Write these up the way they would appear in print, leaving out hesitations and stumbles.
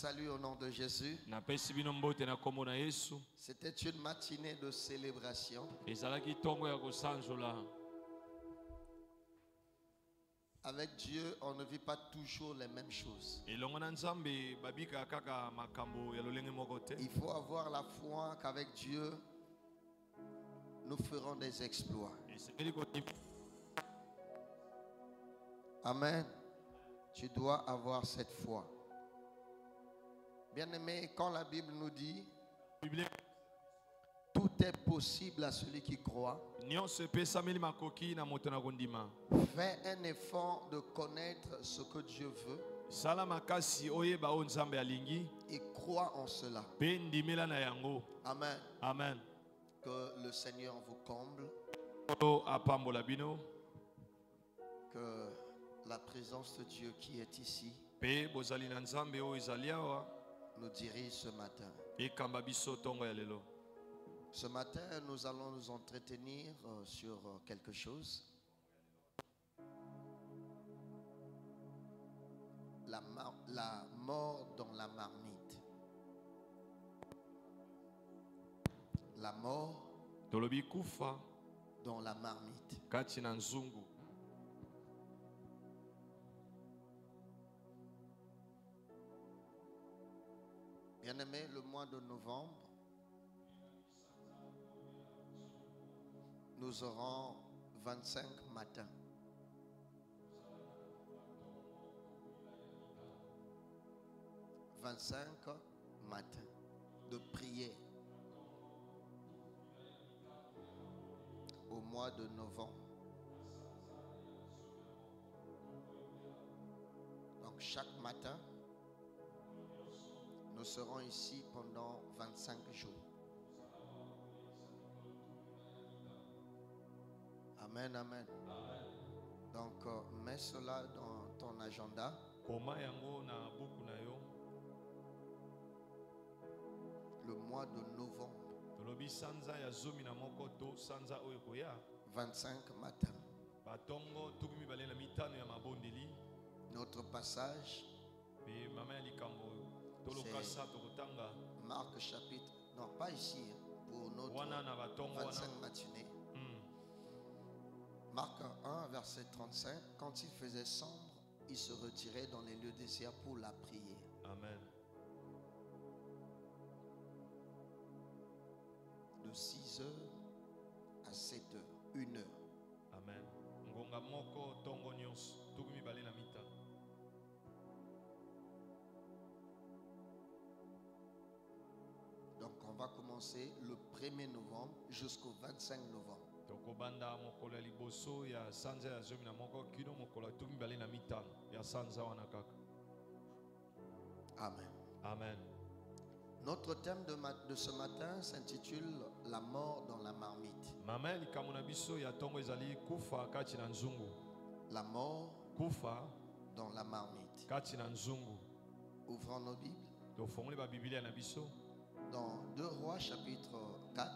salue au nom de Jésus. C'était une matinée de célébration. Avec Dieu, on ne vit pas toujours les mêmes choses. Il faut avoir la foi qu'avec Dieu, nous ferons des exploits. Amen. Tu dois avoir cette foi. Bien-aimé, quand la Bible nous dit tout est possible à celui qui croit, fais un effort de connaître ce que Dieu veut et crois en cela. Amen. Amen. Que le Seigneur vous comble. Que la présence de Dieu qui est ici nous dirige ce matin. Ce matin, nous allons nous entretenir sur quelque chose. La mort dans la marmite. La mort dans la marmite. Bien-aimé, le mois de novembre, nous aurons 25 matins. « 25 matins de prière au mois de novembre. Donc chaque matin, nous serons ici pendant 25 jours. Amen, amen. Donc, mets cela dans ton agenda. Le mois de novembre. 25 matins. Notre passage, c'est Marc chapitre, non pas ici, pour notre 25 matinées. Marc 1, verset 35, quand il faisait sombre, il se retirait dans les lieux déserts pour la prière. Amen. De 6 heures à 7 heures, 1 heure. Amen. Donc on va commencer le 1er novembre jusqu'au 25 novembre. Amen. Amen. Notre thème de ce matin s'intitule La mort dans la marmite. La mort dans la marmite. Ouvrons nos Bibles. Dans 2 Rois chapitre 4.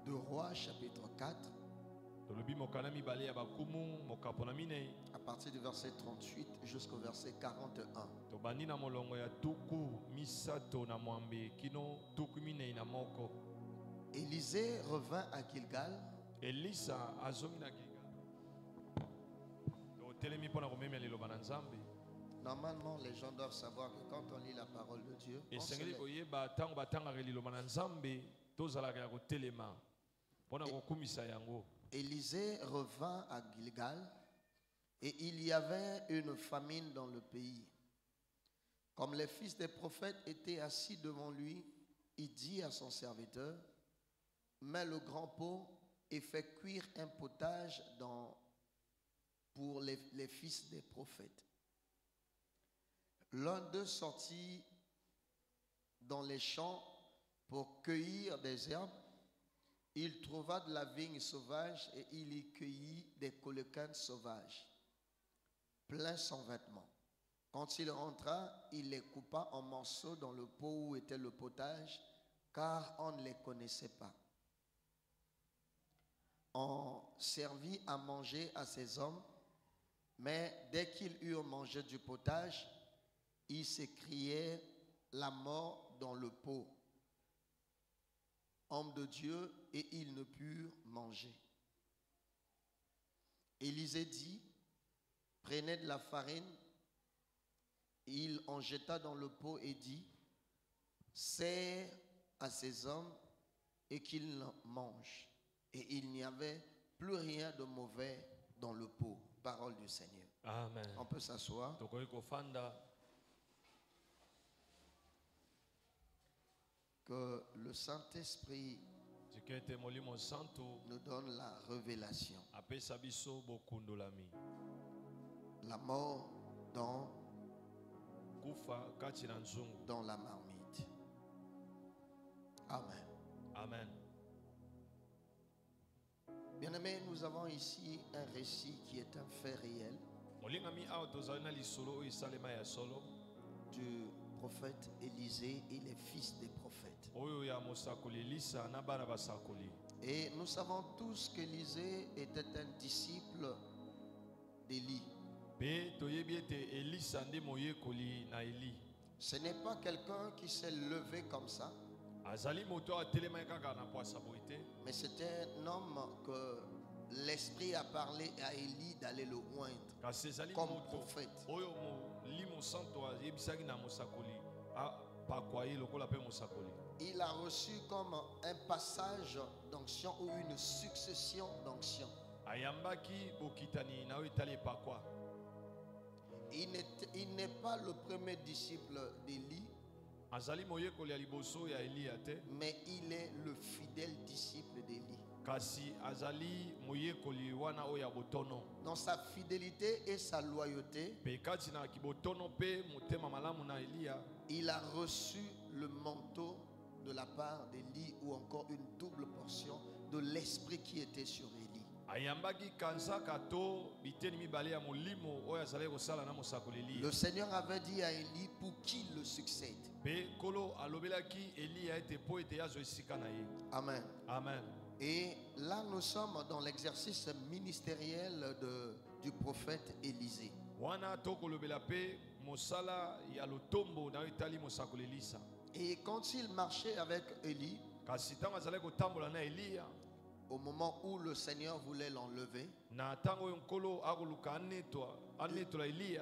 2 Rois chapitre 4. À partir du verset 38 jusqu'au verset 41. Élisée revint à Gilgal. Normalement, les gens doivent savoir que quand on lit la parole de Dieu, on se lève. Élisée revint à Gilgal et il y avait une famine dans le pays. Comme les fils des prophètes étaient assis devant lui, il dit à son serviteur, mets le grand pot et fais cuire un potage pour les fils des prophètes. L'un d'eux sortit dans les champs pour cueillir des herbes. Il trouva de la vigne sauvage et il y cueillit des colécanes sauvages, plein son vêtement. Quand il rentra, il les coupa en morceaux dans le pot où était le potage, car on ne les connaissait pas. ont servi à manger à ces hommes, mais dès qu'ils eurent mangé du potage, ils s'écriaient la mort dans le pot. Homme de Dieu, et ils ne purent manger. Élisée dit, prenez de la farine. Il en jeta dans le pot et dit, sers à ces hommes et qu'ils mangent. Et il n'y avait plus rien de mauvais dans le pot. Parole du Seigneur. Amen. On peut s'asseoir. Que le Saint-Esprit nous donne la révélation. La mort dans la marmite. Amen. Amen. Bien-aimés, nous avons ici un récit qui est un fait réel du prophète Élisée et les fils des prophètes. Et nous savons tous qu'Élisée était un disciple d'Élie. Ce n'est pas quelqu'un qui s'est levé comme ça, mais c'était un homme que l'Esprit a parlé à Élie d'aller le oindre comme prophète. Il a reçu comme un passage d'onction ou une succession d'onction. Il n'est pas le premier disciple d'Élie, mais il est le fidèle disciple d'Élie. Dans sa fidélité et sa loyauté, il a reçu le manteau de la part d'Élie, ou encore une double portion de l'esprit qui était sur Élie. Le Seigneur avait dit à Élie pour qu'il le succède. Amen. Amen. Et là, nous sommes dans l'exercice ministériel du prophète Élisée. Et quand il marchait avec Élie, au moment où le Seigneur voulait l'enlever,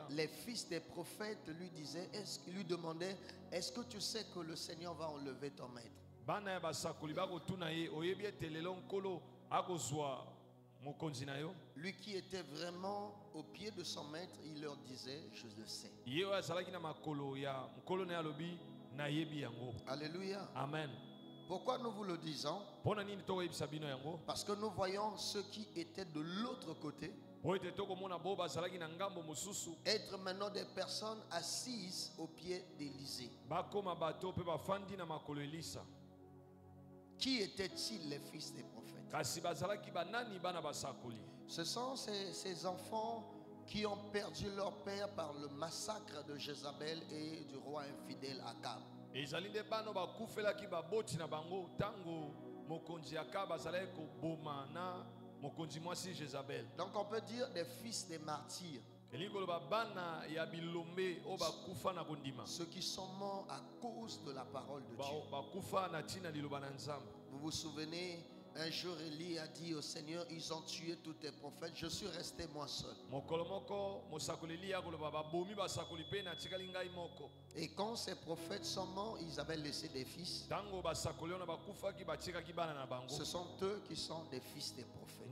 les fils des prophètes lui demandaient, est-ce que tu sais que le Seigneur va enlever ton maître? Lui qui était vraiment au pied de son maître, il leur disait, je le sais. Alléluia. Amen. Pourquoi nous vous le disons? Parce que nous voyons ceux qui étaient de l'autre côté être maintenant des personnes assises au pied d'Élisée. Qui étaient-ils, les fils des prophètes? Ce sont ces enfants qui ont perdu leur père par le massacre de Jézabel et du roi infidèle Akab. Donc on peut dire des fils des martyrs. Ceux qui sont morts à cause de la parole de Dieu. Vous vous souvenez, un jour Élie a dit au Seigneur, ils ont tué tous tes prophètes, je suis resté moi seul. Et quand ces prophètes sont morts, ils avaient laissé des fils. Ce sont eux qui sont des fils des prophètes.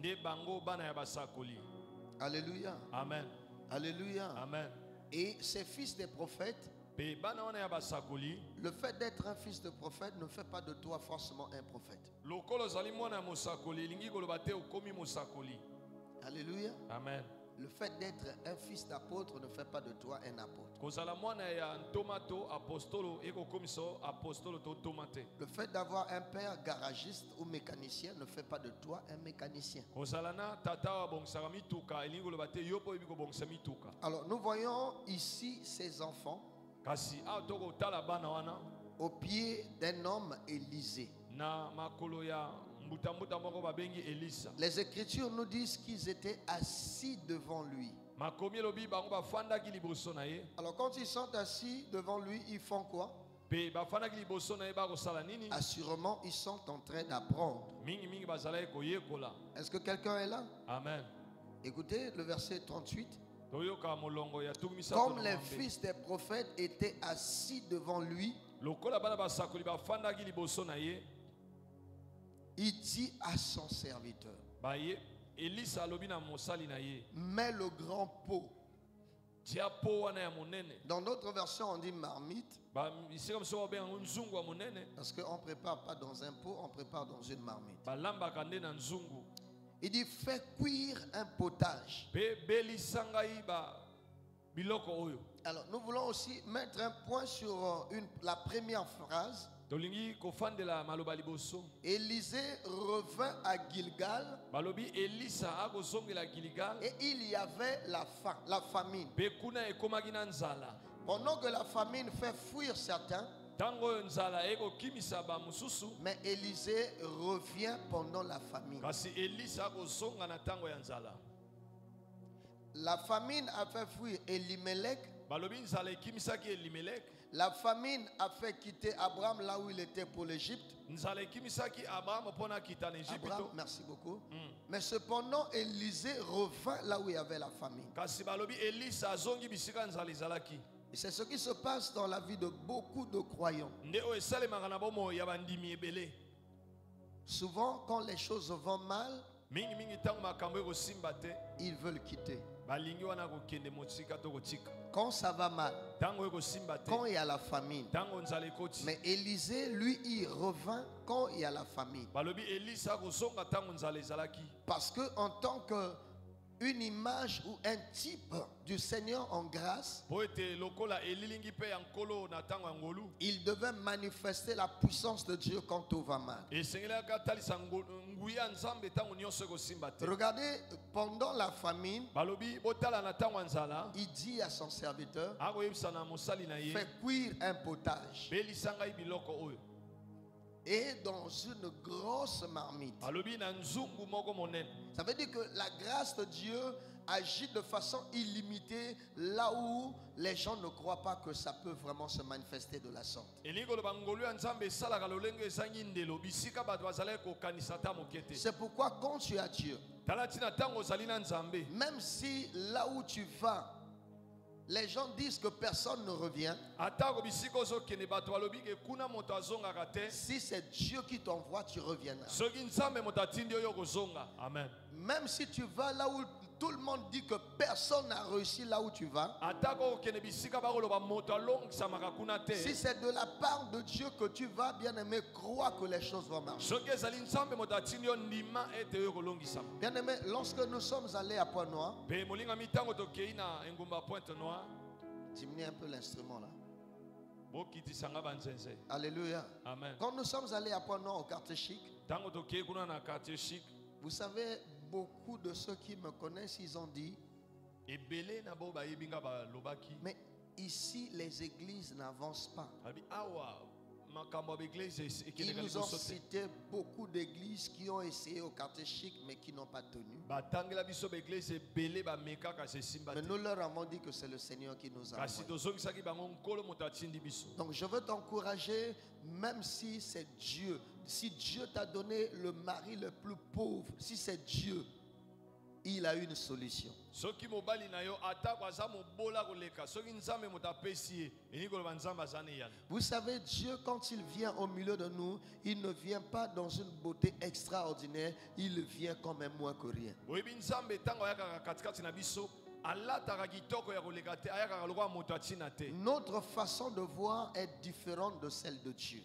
Alléluia. Amen. Alléluia. Amen. Et ces fils des prophètes, le fait d'être un fils de prophète ne fait pas de toi forcément un prophète. Alléluia. Amen. Le fait d'être un fils d'apôtre ne fait pas de toi un apôtre. Le fait d'avoir un père garagiste ou mécanicien ne fait pas de toi un mécanicien. Alors nous voyons ici ces enfants au pied d'un homme Élisée. Les Écritures nous disent qu'ils étaient assis devant lui. Alors quand ils sont assis devant lui, ils font quoi? Assurément, ils sont en train d'apprendre. Est-ce que quelqu'un est là? Amen. Écoutez le verset 38. Comme les fils des prophètes étaient assis devant lui, il dit à son serviteur, mets le grand pot. Dans d'autres versions, on dit marmite. Parce qu'on ne prépare pas dans un pot, on prépare dans une marmite. Il dit, fais cuire un potage. Alors, nous voulons aussi mettre un point sur la première phrase. Élisée revint à Gilgal et il y avait la famine. Pendant que la famine fait fuir certains, mais Élisée revient pendant la famine. La famine a fait fuir Elimelech. La famine a fait quitter Abraham là où il était pour l'Égypte. Abraham, merci beaucoup. Mais cependant, Élisée revint là où il y avait la famine. Et c'est ce qui se passe dans la vie de beaucoup de croyants. Souvent, quand les choses vont mal, ils veulent quitter. Quand ça va mal, quand il y a la famine. Mais Élisée, lui, il revint quand il y a la famine. Parce que en tant qu'une image ou un type du Seigneur en grâce, il devait manifester la puissance de Dieu quand tout va mal. Regardez, pendant la famine, il dit à son serviteur, fais cuire un potage. Et dans une grosse marmite. Ça veut dire que la grâce de Dieu agit de façon illimitée là où les gens ne croient pas que ça peut vraiment se manifester de la sorte. C'est pourquoi quand tu as Dieu, même si là où tu vas, les gens disent que personne ne revient, si c'est Dieu qui t'envoie, tu reviendras. Même si tu vas là où tout le monde dit que personne n'a réussi là où tu vas, si c'est de la part de Dieu que tu vas, bien aimé, crois que les choses vont marcher. Bien aimé, lorsque nous sommes allés à Pointe-Noire, diminuez un peu l'instrument là. Alléluia. Amen. Quand nous sommes allés à Pointe-Noire au quartier chic, vous savez, beaucoup de ceux qui me connaissent, ils ont dit, mais ici les églises n'avancent pas. Ils nous ont cité beaucoup d'églises qui ont essayé au quartier chic mais qui n'ont pas tenu. Mais nous leur avons dit que c'est le Seigneur qui nous a envoyés. Donc je veux t'encourager, même si c'est Dieu, si Dieu t'a donné le mari le plus pauvre, si c'est Dieu, il a une solution. Vous savez, Dieu, quand il vient au milieu de nous, il ne vient pas dans une beauté extraordinaire, il vient quand même moins que rien. Notre façon de voir est différente de celle de Dieu.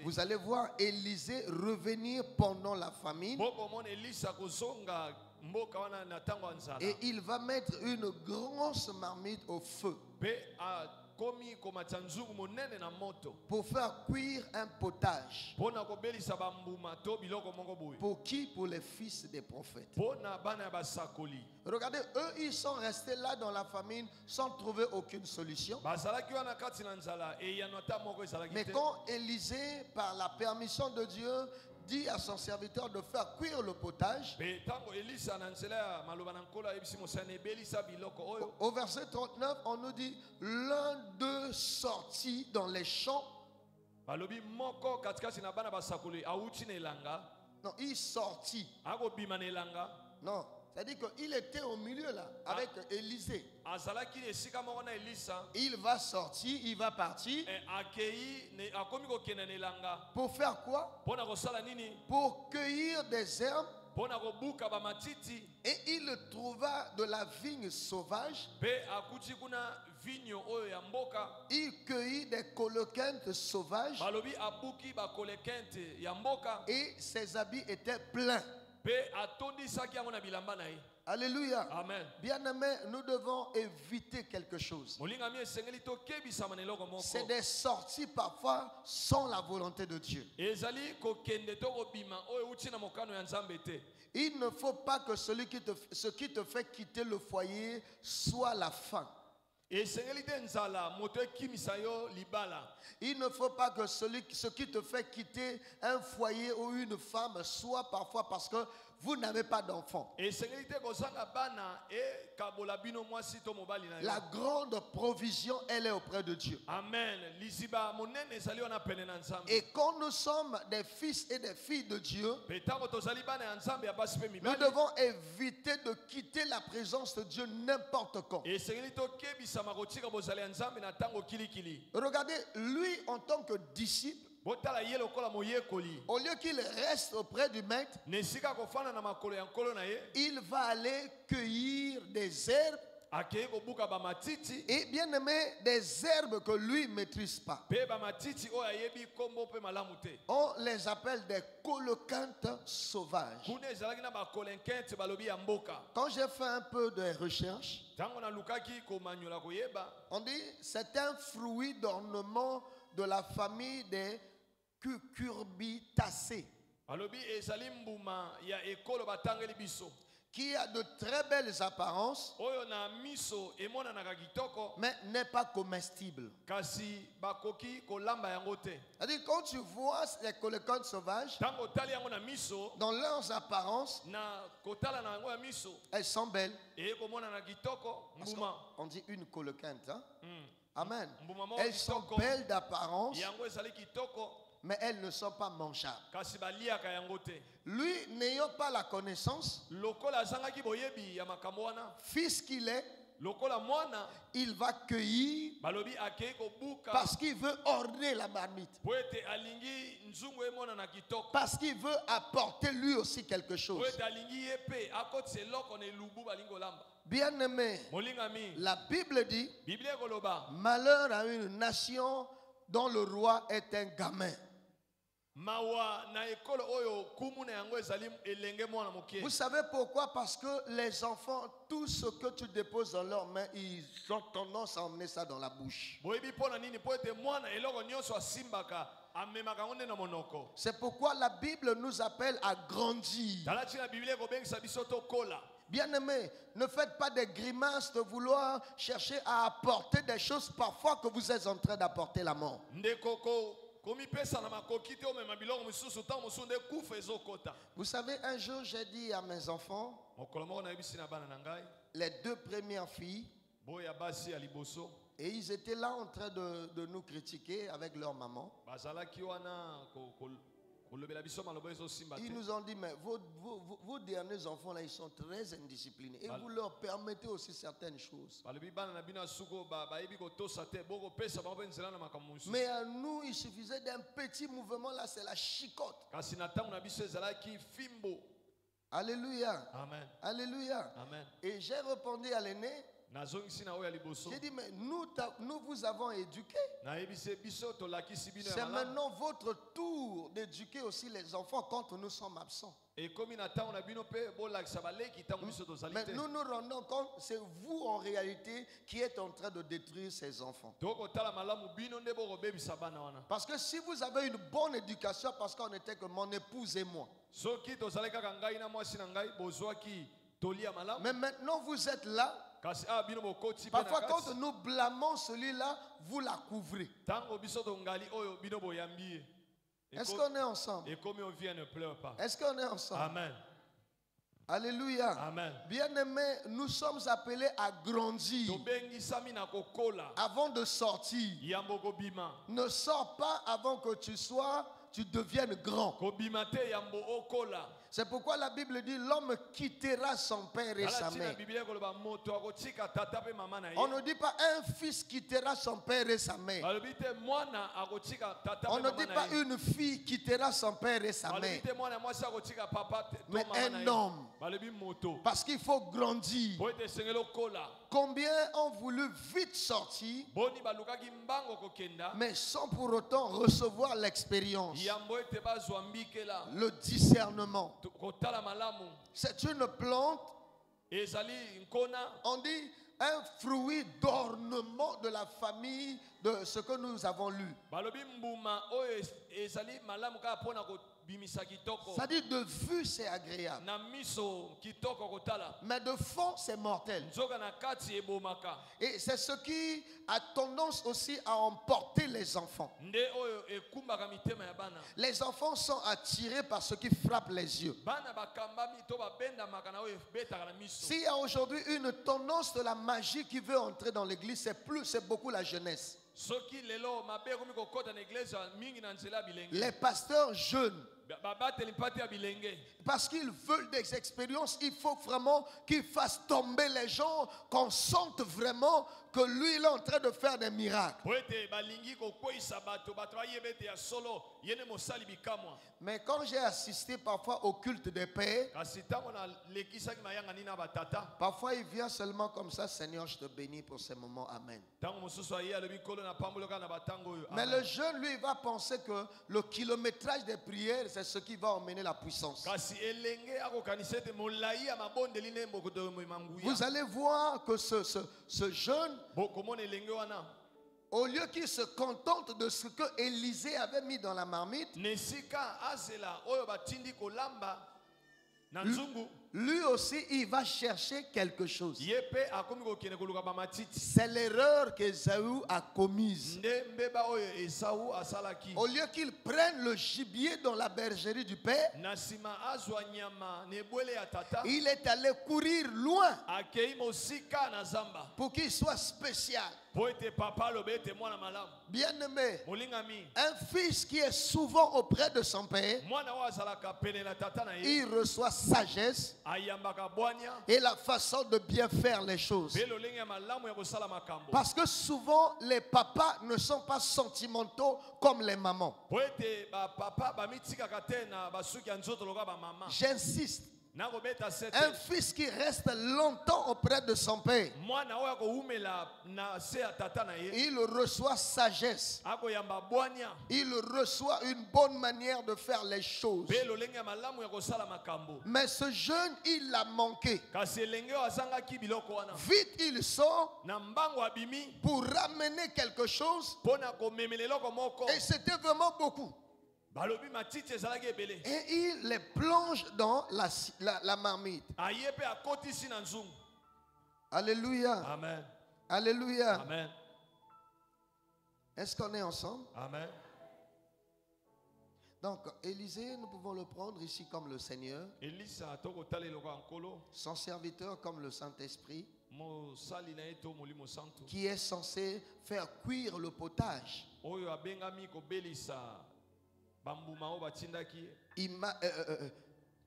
Vous allez voir Élisée revenir pendant la famine et il va mettre une grosse marmite au feu. pour faire cuire un potage. Pour qui? Pour les fils des prophètes. Regardez, eux, ils sont restés là dans la famine sans trouver aucune solution. Mais quand Élisée, par la permission de Dieu, dit à son serviteur de faire cuire le potage, au verset 39, on nous dit, l'un d'eux sortit dans les champs. Non, il sortit. Non, c'est-à-dire qu'il était au milieu là, avec Élisée. Il va sortir, il va partir. Pour faire quoi? Pour cueillir des herbes. Et il trouva de la vigne sauvage. Il cueillit des coloquintes sauvages. Et ses habits étaient pleins. Alléluia. Amen. Bien-aimés, nous devons éviter quelque chose. C'est des sorties parfois sans la volonté de Dieu. Il ne faut pas que ce qui te fait quitter le foyer soit la faim. Il ne faut pas que ce qui te fait quitter un foyer ou une femme soit parfois parce que vous n'avez pas d'enfant. La grande provision, elle est auprès de Dieu. Amen. Et quand nous sommes des fils et des filles de Dieu, nous devons éviter de quitter la présence de Dieu n'importe quand. Regardez, lui en tant que disciple, au lieu qu'il reste auprès du maître, il va aller cueillir des herbes. Et bien aimé, des herbes que lui ne maîtrise pas. On les appelle des coloquintes sauvages. Quand j'ai fait un peu de recherche, on dit c'est un fruit d'ornement de la famille des cucurbitacées, qui a de très belles apparences, mais n'est pas comestible. C'est-à-dire, quand tu vois les coloquintes sauvages, dans leurs apparences, elles sont belles. On dit une coloquinte, hein? Amen. Elles sont belles d'apparence, mais elles ne sont pas mangeables. Lui, n'ayant pas la connaissance, fils qu'il est, il va cueillir parce qu'il veut orner la marmite, parce qu'il veut apporter lui aussi quelque chose. Bien-aimé, la Bible dit, malheur à une nation dont le roi est un gamin. Vous savez pourquoi? Parce que les enfants, tout ce que tu déposes dans leurs mains, ils ont tendance à emmener ça dans la bouche. C'est pourquoi la Bible nous appelle à grandir. Bien-aimés, ne faites pas des grimaces de vouloir chercher à apporter des choses parfois que vous êtes en train d'apporter la mort. Vous savez, un jour j'ai dit à mes enfants, les deux premières filles, et ils étaient là en train de nous critiquer avec leur maman. Ils nous ont dit, mais vos derniers enfants là, ils sont très indisciplinés et vous leur permettez aussi certaines choses. Mais à nous, il suffisait d'un petit mouvement là, c'est la chicotte. Alléluia. Amen. Alléluia. Amen. Et j'ai répondu à l'aîné, J'ai dit, mais nous vous avons éduqué. C'est maintenant votre tour d'éduquer aussi les enfants quand nous sommes absents. Mais nous nous rendons compte, c'est vous en réalité qui êtes en train de détruire ces enfants. Parce que si vous avez une bonne éducation, parce qu'on n'était que mon épouse et moi. Mais maintenant vous êtes là. Parfois quand nous blâmons celui-là, vous la couvrez. Est-ce qu'on est ensemble? Est-ce qu'on est ensemble? Amen. Alléluia. Amen. Bien-aimés, nous sommes appelés à grandir avant de sortir. Ne sors pas avant que tu deviennes grand. C'est pourquoi la Bible dit l'homme quittera son père et sa mère. On ne dit pas un fils quittera son père et sa mère. On ne dit pas une fille quittera son père et sa mère. Mais un homme. Parce qu'il faut grandir. Combien ont voulu vite sortir, mais sans pour autant recevoir l'expérience, le discernement. C'est une plante, on dit un fruit d'ornement de la famille de ce que nous avons lu. C'est-à-dire de vue c'est agréable, mais de fond c'est mortel. Et c'est ce qui a tendance aussi à emporter les enfants. Les enfants sont attirés par ce qui frappe les yeux. S'il y a aujourd'hui une tendance de la magie qui veut entrer dans l'église, c'est beaucoup la jeunesse. Les pasteurs jeunes, parce qu'ils veulent des expériences, il faut vraiment qu'ils fassent tomber les gens, qu'on sente vraiment que lui il est en train de faire des miracles. Mais quand j'ai assisté parfois au culte des pères, parfois il vient seulement comme ça, Seigneur je te bénis pour ces moments, amen. Mais le jeune lui va penser que le kilométrage des prières c'est ce qui va emmener la puissance. Vous allez voir que ce jeune, au lieu qu'il se contente de ce que Élisée avait mis dans la marmite, lui aussi il va chercher quelque chose. C'est l'erreur qu'Ésaü a commise. Au lieu qu'il prenne le gibier dans la bergerie du père, il est allé courir loin pour qu'il soit spécial. Bien-aimé, un fils qui est souvent auprès de son père, il reçoit sagesse et la façon de bien faire les choses. Parce que souvent les papas ne sont pas sentimentaux comme les mamans. J'insiste. Un fils qui reste longtemps auprès de son père, il reçoit sagesse, il reçoit une bonne manière de faire les choses. Mais ce jeune, il l'a manqué. Vite il sort pour ramener quelque chose, et c'était vraiment beaucoup. Et il les plonge dans la marmite. Alléluia. Amen. Alléluia. Amen. Est-ce qu'on est ensemble? Amen. Donc, Élisée, nous pouvons le prendre ici comme le Seigneur. Son serviteur comme le Saint-Esprit, qui est censé faire cuire le potage.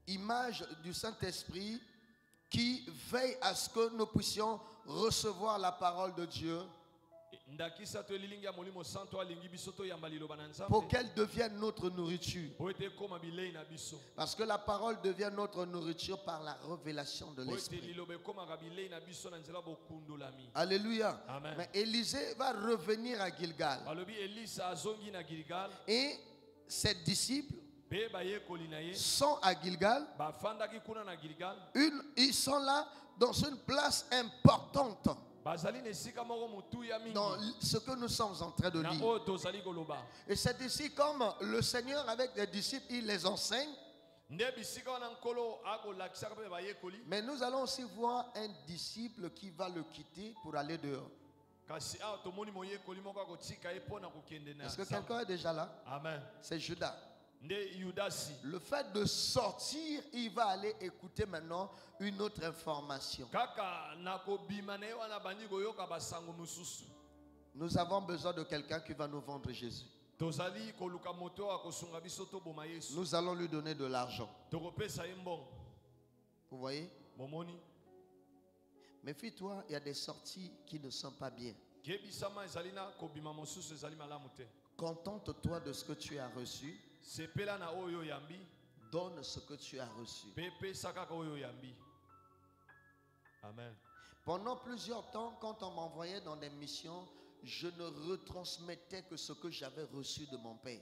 Image du Saint-Esprit qui veille à ce que nous puissions recevoir la parole de Dieu pour qu'elle devienne notre nourriture. Parce que la parole devient notre nourriture par la révélation de l'Esprit. Alléluia. Amen. Mais Élisée va revenir à Gilgal. Et ses disciples sont à Gilgal. Ils sont là dans une place importante dans ce que nous sommes en train de lire. Et c'est ici comme le Seigneur avec les disciples, il les enseigne. Mais nous allons aussi voir un disciple qui va le quitter pour aller dehors. Est-ce que quelqu'un est déjà là? Amen. C'est Judas. Le fait de sortir, il va aller écouter maintenant une autre information. Nous avons besoin de quelqu'un qui va nous vendre Jésus. Nous allons lui donner de l'argent. Vous voyez? Méfie-toi, il y a des sorties qui ne sont pas bien. Contente-toi de ce que tu as reçu. Donne ce que tu as reçu. Amen. Pendant plusieurs temps, quand on m'envoyait dans des missions, je ne retransmettais que ce que j'avais reçu de mon père.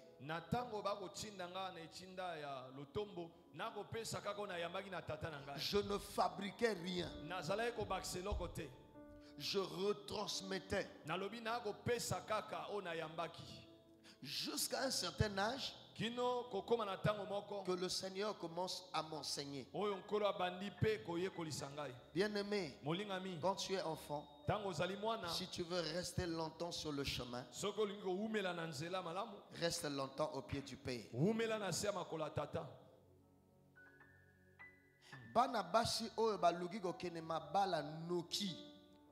Je ne fabriquais rien. Je retransmettais. Jusqu'à un certain âge, que le Seigneur commence à m'enseigner. Bien-aimé, quand tu es enfant, si tu veux rester longtemps sur le chemin, reste longtemps au pied du Père.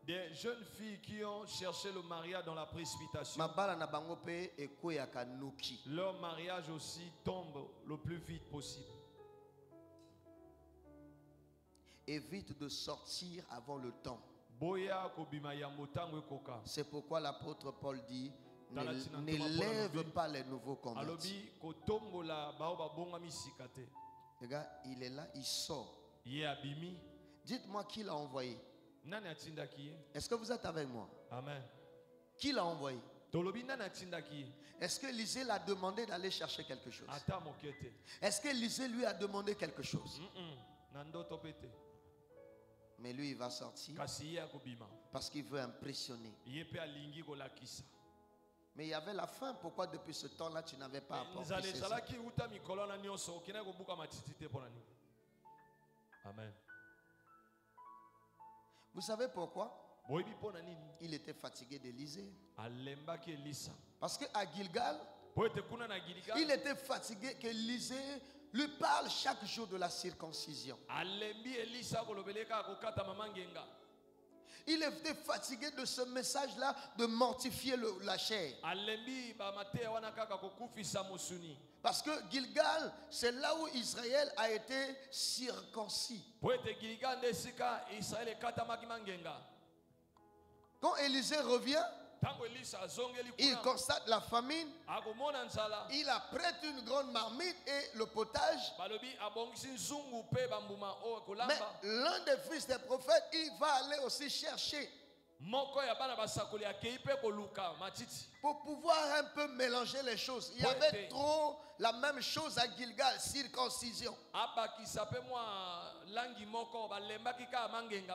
Des jeunes filles qui ont cherché le mariage dans la précipitation, leur mariage aussi tombe le plus vite possible. Évite de sortir avant le temps. C'est pourquoi l'apôtre Paul dit, n'élève pas les nouveaux convertis. Les gars, il est là, il sort. Dites-moi qui l'a envoyé. Est-ce que vous êtes avec moi? Amen. Qui l'a envoyé? Est-ce que Élisée l'a demandé d'aller chercher quelque chose? Est-ce que Élisée lui a demandé quelque chose? Mais lui, il va sortir parce qu'il veut impressionner. Mais il y avait la faim. Pourquoi depuis ce temps-là, tu n'avais pas apporté ça? Amen. Vous savez pourquoi? Il était fatigué d'Élisée. Parce qu'à Gilgal, il était fatigué qu'Élisée lui parle chaque jour de la circoncision. Il était fatigué de ce message-là de mortifier la chair. Parce que Gilgal, c'est là où Israël a été circoncis. Quand Élisée revient, il constate la famine. Il apprête une grande marmite et le potage. Mais l'un des fils des prophètes, il va aller aussi chercher pour pouvoir un peu mélanger les choses. Il y avait trop la même chose à Gilgal, circoncision.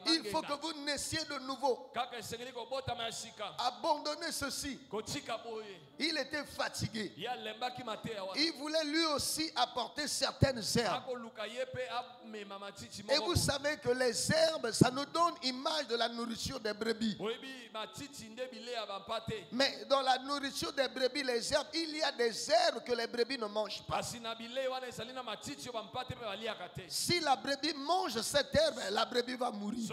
Il faut que vous naissiez de nouveau. Abandonnez ceci. Il était fatigué. Il voulait lui aussi apporter certaines herbes. Et vous savez que les herbes, ça nous donne image de la nourriture des brebis. Mais dans la nourriture des brebis, les herbes, il y a des herbes que les brebis ne mangent pas. Si la brebis mange cette herbe, la brebis va mourir.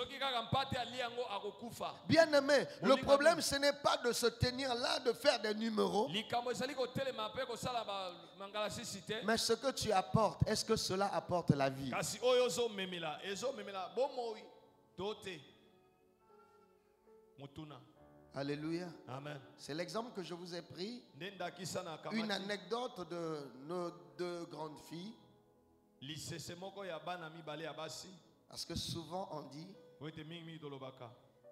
Bien aimé, le problème ce n'est pas de se tenir là, de faire des numéros. Mais ce que tu apportes, est-ce que cela apporte la vie? Alléluia. Amen. C'est l'exemple que je vous ai pris. Nenda kisana Une kamati. anecdote de nos deux grandes filles. Lisese moko ya bana mibale ya basi. Parce que souvent on dit, Wete mingi mingi dolobaka.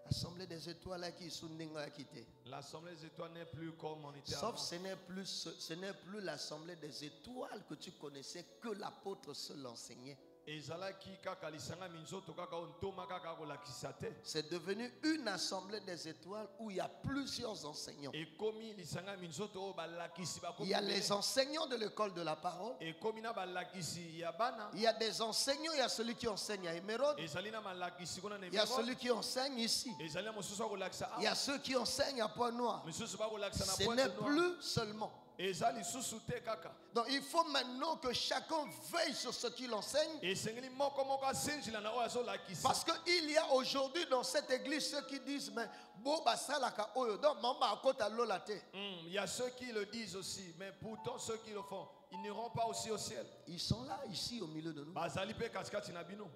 Assemblée des étoiles qui sont quitté. L'assemblée des étoiles n'est plus comme on était Sauf avant. ce n'est plus l'assemblée des étoiles que tu connaissais, que l'apôtre seul enseignait. Ezalaki kaka lisanga minzoto kaka ontoma kaka kolakisa te. C'est devenu une assemblée des étoiles où il y a plusieurs enseignants. Ekomi lisanga minzoto o balakisi ba Il y a les enseignants de l'école de la parole. Ekomi na balakisi ya bana. Il y a des enseignants, il y a celui qui enseigne à Émeraude. Ezali na malakisi kuna na Il y a Emeraude. celui qui enseigne ici. Ezali na mosusu ba kolakisa Il y a ceux qui enseignent à Pointe-Noire. mosusu ba kolakisa na Ce Pointe n'est Noire. plus seulement. Ezali susu te kaka. Donc il faut maintenant que chacun veille sur ce qu'il enseigne. Esengeli moko moko asenjila na oyo azolakisa. Parce qu'il y a aujourd'hui dans cette église ceux qui disent, mais bon, basalaka oyo, donc mamba akota lola te. Il y a ceux qui le disent aussi, mais pourtant ceux qui le font, ils n'iront pas aussi au ciel. Ils sont là, ici, au milieu de nous. Bazali pe katikati na bino.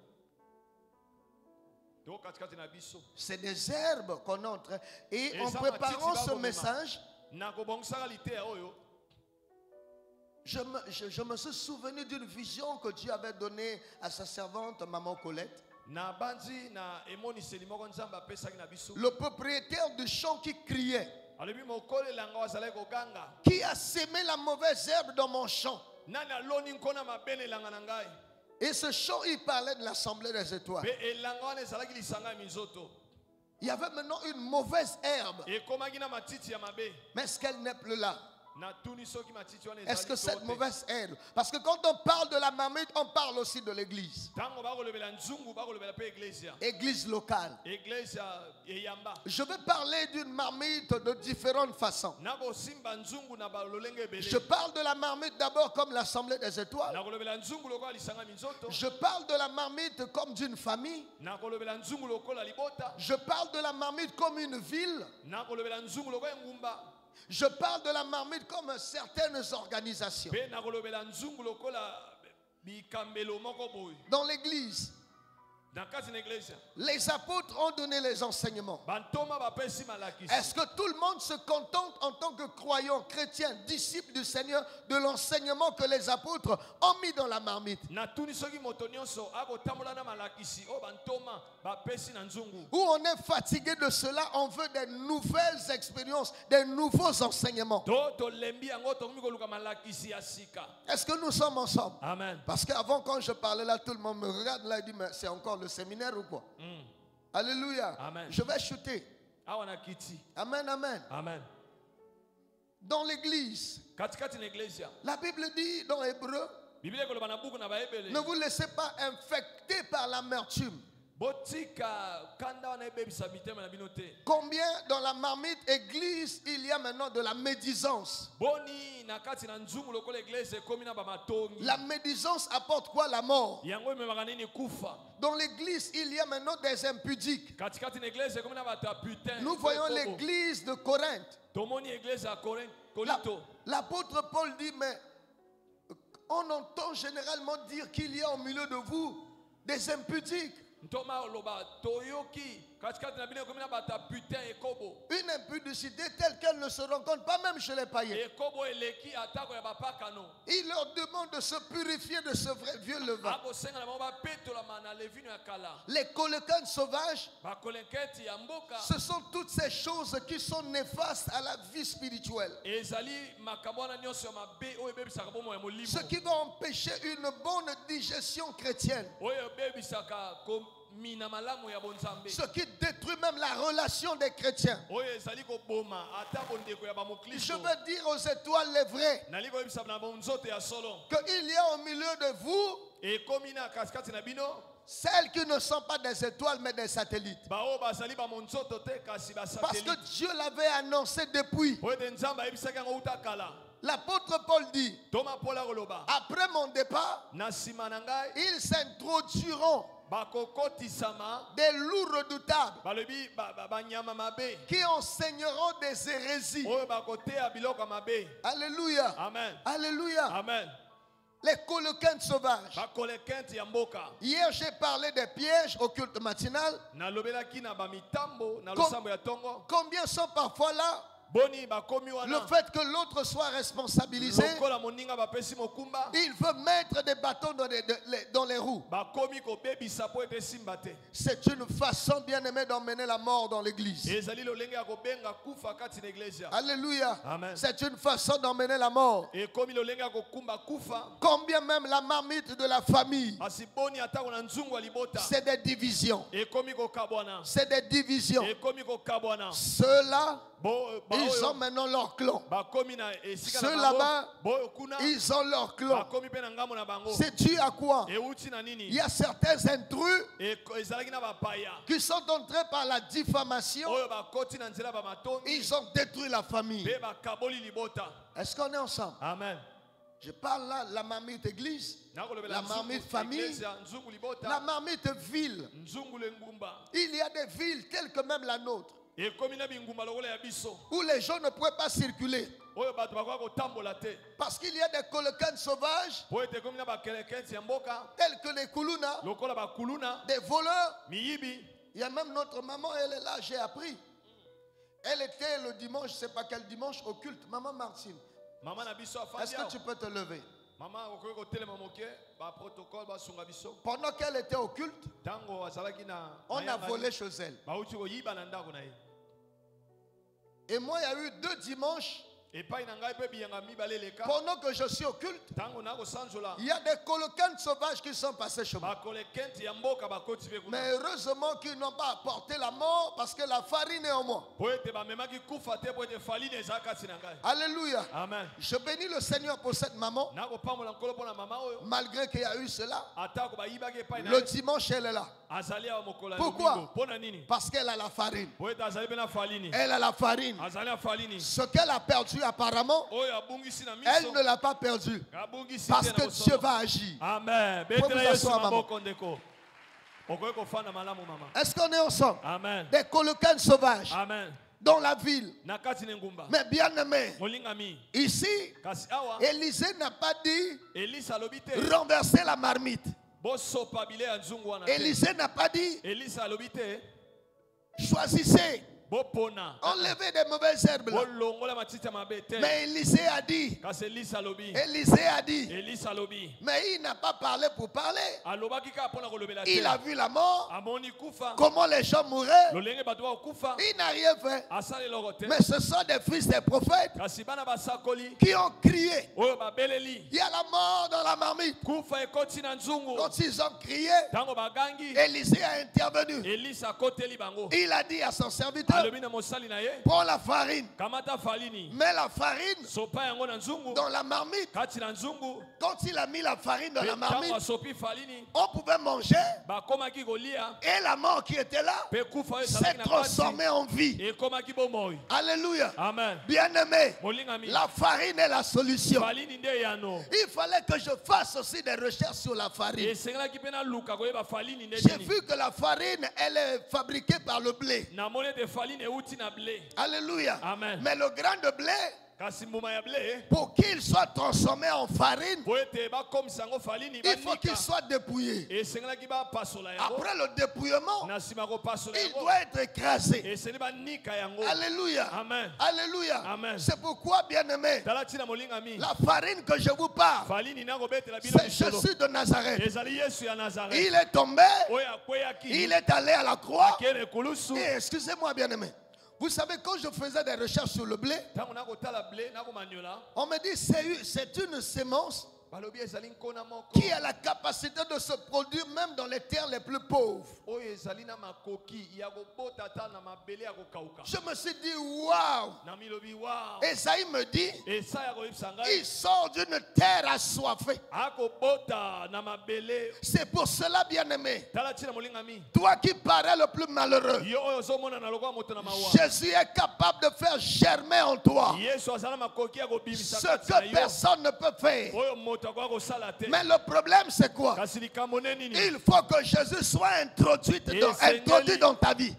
To katikati na biso. C'est des herbes qu'on entre. Et en ça, préparant Matiti, ce va message, Na kobongisaka liteya oyo. je me suis souvenu d'une vision que Dieu avait donnée à sa servante, maman Colette. Na bandi na emoniseli moko nzambe apesaki na biso. Le propriétaire du champ qui criait, Alobi mokolo elanga azalaki koganga. qui a sémé la mauvaise herbe dans mon champ. Nani aloni nkona mabele elanga na ngai. Et ce chant, il parlait de l'assemblée des étoiles. Pe elanga wana ezalaki lisanga ya minzoto. Il y avait maintenant une mauvaise herbe. Ekomaki na matiti ya mabe. Mais est-ce qu'elle n'est plus là? Na tuni soki matiti wana Est-ce que ezali cette to te. mauvaise herbe? Parce que quand on parle de la marmite, on parle aussi de l'église. Tango bakolobela nzungu bakolobela pe iglesia. Église locale. Iglesia eyamba. Je vais parler d'une marmite de différentes façons. Nako simba nzungu na balolenge ebele. Je parle de la marmite d'abord comme l'assemblée des étoiles. Nakolobela nzungu lokola lisanga minzoto. Je parle de la marmite comme d'une famille. Nakolobela nzungu lokola libota. Je parle de la marmite comme une ville. Nakolobela nzungu lokola ngumba. Je parle de la marmite comme certaines organisations. Pe nakolobela nzungu lokola bikambelo moko boy. Dans l'église, Na kati na iglesia. les apôtres ont donné les enseignements. Bantoma bapesi malakisi. Est-ce que tout le monde se contente en tant que croyant, chrétien, disciple du Seigneur de l'enseignement que les apôtres ont mis dans la marmite? Na tuni soki moto nyonso akotambola na malakisi o bantoma bapesi na nzungu. Où on est fatigué de cela, on veut des nouvelles expériences, des nouveaux enseignements. To lembi yango tokomi koluka malakisi ya sika. Est-ce que nous sommes ensemble? Amen. Parce qu'avant, quand je parlais là, tout le monde me regarde là et dit, mais c'est encore le séminaire ou quoi? Alléluia. Amen. Je vais chuter. Awana kiti. Amen, amen. Amen. Dans l'église, Katikati na iglesia. la Bible dit dans Hébreu, Biblia koloba na buku na baebele. ne vous laissez pas infecter par l'amertume. Botika kanda wana ebebisa mitema na bino te. Combien dans la marmite église il y a maintenant de la médisance? Boni na kati na nzungu lokola iglesia ekomi na bamatongi. La médisance apporte quoi? La mort. Yango ememaka nini kufa. Dans l'église, il y a maintenant des impudiques. Katikati na iglesia ekomi na bato ya putain. Nous voyons l'église de Corinthe. Tomoni iglesia ya Korinto. L'apôtre Paul dit, mais on entend généralement dire qu'il y a au milieu de vous des impudiques. Ntoma loba toyoki katikati na bino ekomi na bato ya putain ekobo. Une impudicité telle qu'elle ne se rencontre pas même chez les païens. Ekobo eleki atako ya bapakano. Il leur demande de se purifier de ce vrai vieux levain. Akosenga na bango bapetolama na levino ya kala. Les colécanes sauvages, Bakolenketi ya mboka. ce sont toutes ces choses qui sont néfastes à la vie spirituelle. Ezali makambo wana nyonso ya mabe oyo ebebisaka bomoi ya molimo. Ce qui va empêcher une bonne digestion chrétienne. Oyo ebebisaka komina malamu ya bonzambe. Ce qui détruit même la relation des chrétiens. Oyo ezali koboma ata bondeko ya Je bamokristo. veux dire aux étoiles les vrais Nali koyebisa na bonzoto ya solo. qu'il y a au milieu de vous Ekomi na katikati na bino. celles qui ne sont pas des étoiles mais des satellites. Bao bazali bamonzoto te kasi Parce basatelite. que Dieu l'avait annoncé depuis. Oyo te nzambe ayebisaki yango uta kala. L'apôtre Paul dit, Toma pola koloba. après mon départ, Na nsima na ngai ils s'introduiront bakokotisama. des loups redoutables Balobi banyama mabe. qui enseigneront des hérésies. Oyo bakoteya biloko ya mabe. Alléluia. Amen. Alléluia. Amen. Les coloquintes sauvages. bakolekente ya mboka. Hier, j'ai parlé des pièges au culte matinal. Nalobelaki na bamitambo na losambo ya tongo. Combien sont parfois là? Boni bakomi wana. Le fait que l'autre soit responsabilisé, Lokola moninga bapesi mokumba. il veut mettre des bâtons dans les roues. Bakomi ko bebisa po ete simba te. C'est une façon bien aimée d'emmener la mort dans l'église. Ezali lolenge ya kobenga kufa kati na iglesia. Alléluia. Amen. C'est une façon d'emmener la mort. Et komi lolenge ya kokumba kufa. Combien même la marmite de la famille, Asi boni atako na nzungu libota. c'est des divisions. Et komi ko kabwana. C'est des divisions. Et komi ko kabwana. Ceux-là, ils ont Ils maintenant leur clan. Ceux Ceux là-bas, ils ont leur clan. C'est dû à quoi? Il y a certains intrus qui sont entrés par la diffamation. Ils ont détruit la famille. Est-ce qu'on est ensemble? Amen. Je parle là, la marmite église, la marmite famille, la marmite ville. Il y a des villes telles que même la nôtre, où les gens ne pourraient pas circuler. Parce qu'il y a des colocanes sauvages, tels que les Kuluna, des voleurs. Il y a même notre maman, elle est là, j'ai appris. Elle était le dimanche, je ne sais pas quel dimanche, au culte. Maman Martine, est-ce que tu peux te lever? Pendant qu'elle était au culte, on a volé chez elle. Et moi, il y a eu 2 dimanches. Pendant que je suis au culte, il y a des colocanes sauvages qui sont passés chez moi. Mais heureusement qu'ils n'ont pas apporté la mort parce que la farine est en moi. Alléluia. Amen. Je bénis le Seigneur pour cette maman. Malgré qu'il y a eu cela, le dimanche elle est là. Pourquoi? Parce qu'elle a la farine. Elle a la farine. Ce qu'elle a perdu apparemment, elle ne l'a pas perdu. Parce que Dieu va agir. Amen. Est-ce qu'on est ensemble? Amen. Des colocanes sauvages. Amen. Dans la ville. Mais bien aimé, ici, Élisée n'a pas dit renverser la marmite. Élisée n'a pas dit choisissez, enlevez des mauvaises herbes là. Mais Élisée a dit, mais il n'a pas parlé pour parler. Il a vu la mort, comment les gens mouraient. Il n'a rien fait. Mais ce sont des fils des prophètes qui ont crié. Il y a la mort dans la marmite. Quand ils ont crié, Élisée a intervenu. Il a dit à son serviteur, prends la farine. Mets la farine dans la marmite. Quand il a mis la farine dans la marmite, on pouvait manger. Et la mort qui était là s'est transformée en vie. Alléluia. Amen. Bien-aimé, la farine est la solution. Il fallait que je fasse aussi des recherches sur la farine. J'ai vu que la farine, elle est fabriquée par le blé. Alléluia. Amen. Mais le grain de blé, pour qu'il soit transformé en farine, il faut qu'il soit dépouillé. Après le dépouillement, il doit être écrasé. Alléluia. Amen. Alléluia. Amen. C'est pourquoi, bien-aimé, la farine que je vous parle, c'est Jésus de Nazareth. Il est tombé, il est allé à la croix. Et excusez-moi, bien-aimé, vous savez, quand je faisais des recherches sur le blé, on me dit c'est une sémence qui a la capacité de se produire même dans les terres les plus pauvres. Je me suis dit, waouh! Esaïe me dit, il sort d'une terre assoiffée. C'est pour cela, bien-aimé, toi qui parais le plus malheureux, Jésus est capable de faire germer en toi ce que personne ne peut faire. Mais le problème c'est quoi? Il faut que Jésus soit introduit dans ta vie.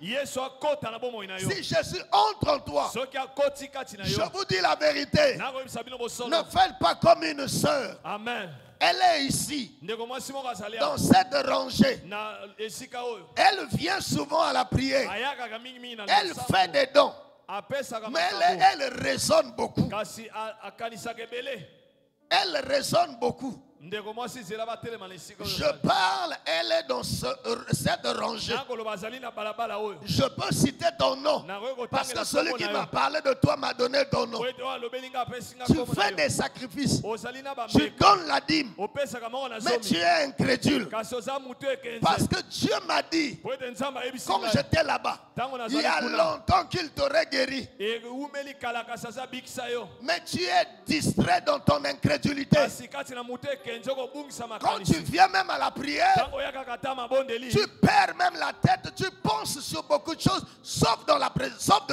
Si Jésus entre en toi, je vous dis la vérité, ne faites pas comme une sœur. Amen. Elle est ici, ndeko mwasi moko azali dans cette rangée. na esika oyo Elle vient souvent à la prière. ayakaka mingi na Elle fait des dons. apesaka Mais makambo elle raisonne beaucoup. kasi akanisaka ebele Elle raisonne beaucoup. ndeko mwasi zela batelema na esika Je oyo parle, elle est dans cette rangée. nakoloba azali na balabala oyo Je peux citer ton nom. nakoki Parce que kotangela celui kombo qui na m'a yo parlé de toi m'a donné ton nom. po ete oyo alobeli nga apesi nga Tu kombo na fais yo des sacrifices. ozali na Tu bambeka donnes la dîme. opesaka moko na Mais tu zomi es incrédule. kasi oza motu Parce ekenze que Dieu m'a dit, po ete nzambe ayebisi comme ngai j'étais là-bas, ntango il y a nazali kuna longtemps qu'il t'aurait guéri. ewumeli kala kasi aza bikisa yo Mais tu es distrait dans ton incrédulité. kasi kati na motu ekenze okobungisa Quand tu makanisi viens même à la prière, ntango oyakaka ta mabondeli tu perds même la tête. Tu penses sur beaucoup de choses, sauf de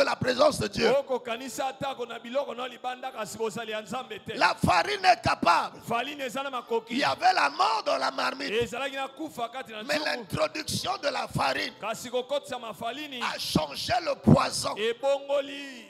la présence de Dieu. okokanisa atako na biloko no libanda kasi bozali ya nzambe te La farine est capable. faline eza na Il makoki y avait la mort dans la marmite. ezalaki na kufa kati na Mais nzungu l'introduction de la farine kasi kokotisa mafalini a changé le poison. ebongoli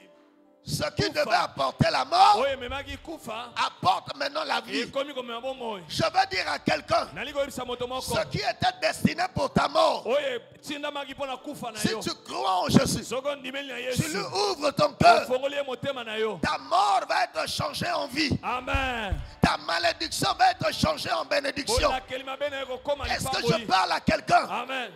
Ce qui devait apporter la mort oyo ememaki kufa apporte maintenant la vie. ekomi komema bomoi Je veux dire à quelqu'un, nali koyebisa moto moko ce qui était destiné pour ta mort, oyo etindamaki mpo na kufa na si yo tu crois en Jésus, soki ondimeli na tu lui yesu ouvres ton cœur, ofongoli ye motema na yo ta mort va être changée en vie. amen Ta malédiction va être changée en bénédiction. olakeli mabe na ye kokóma Est-ce que je lipamboli parle à quelqu'un? amen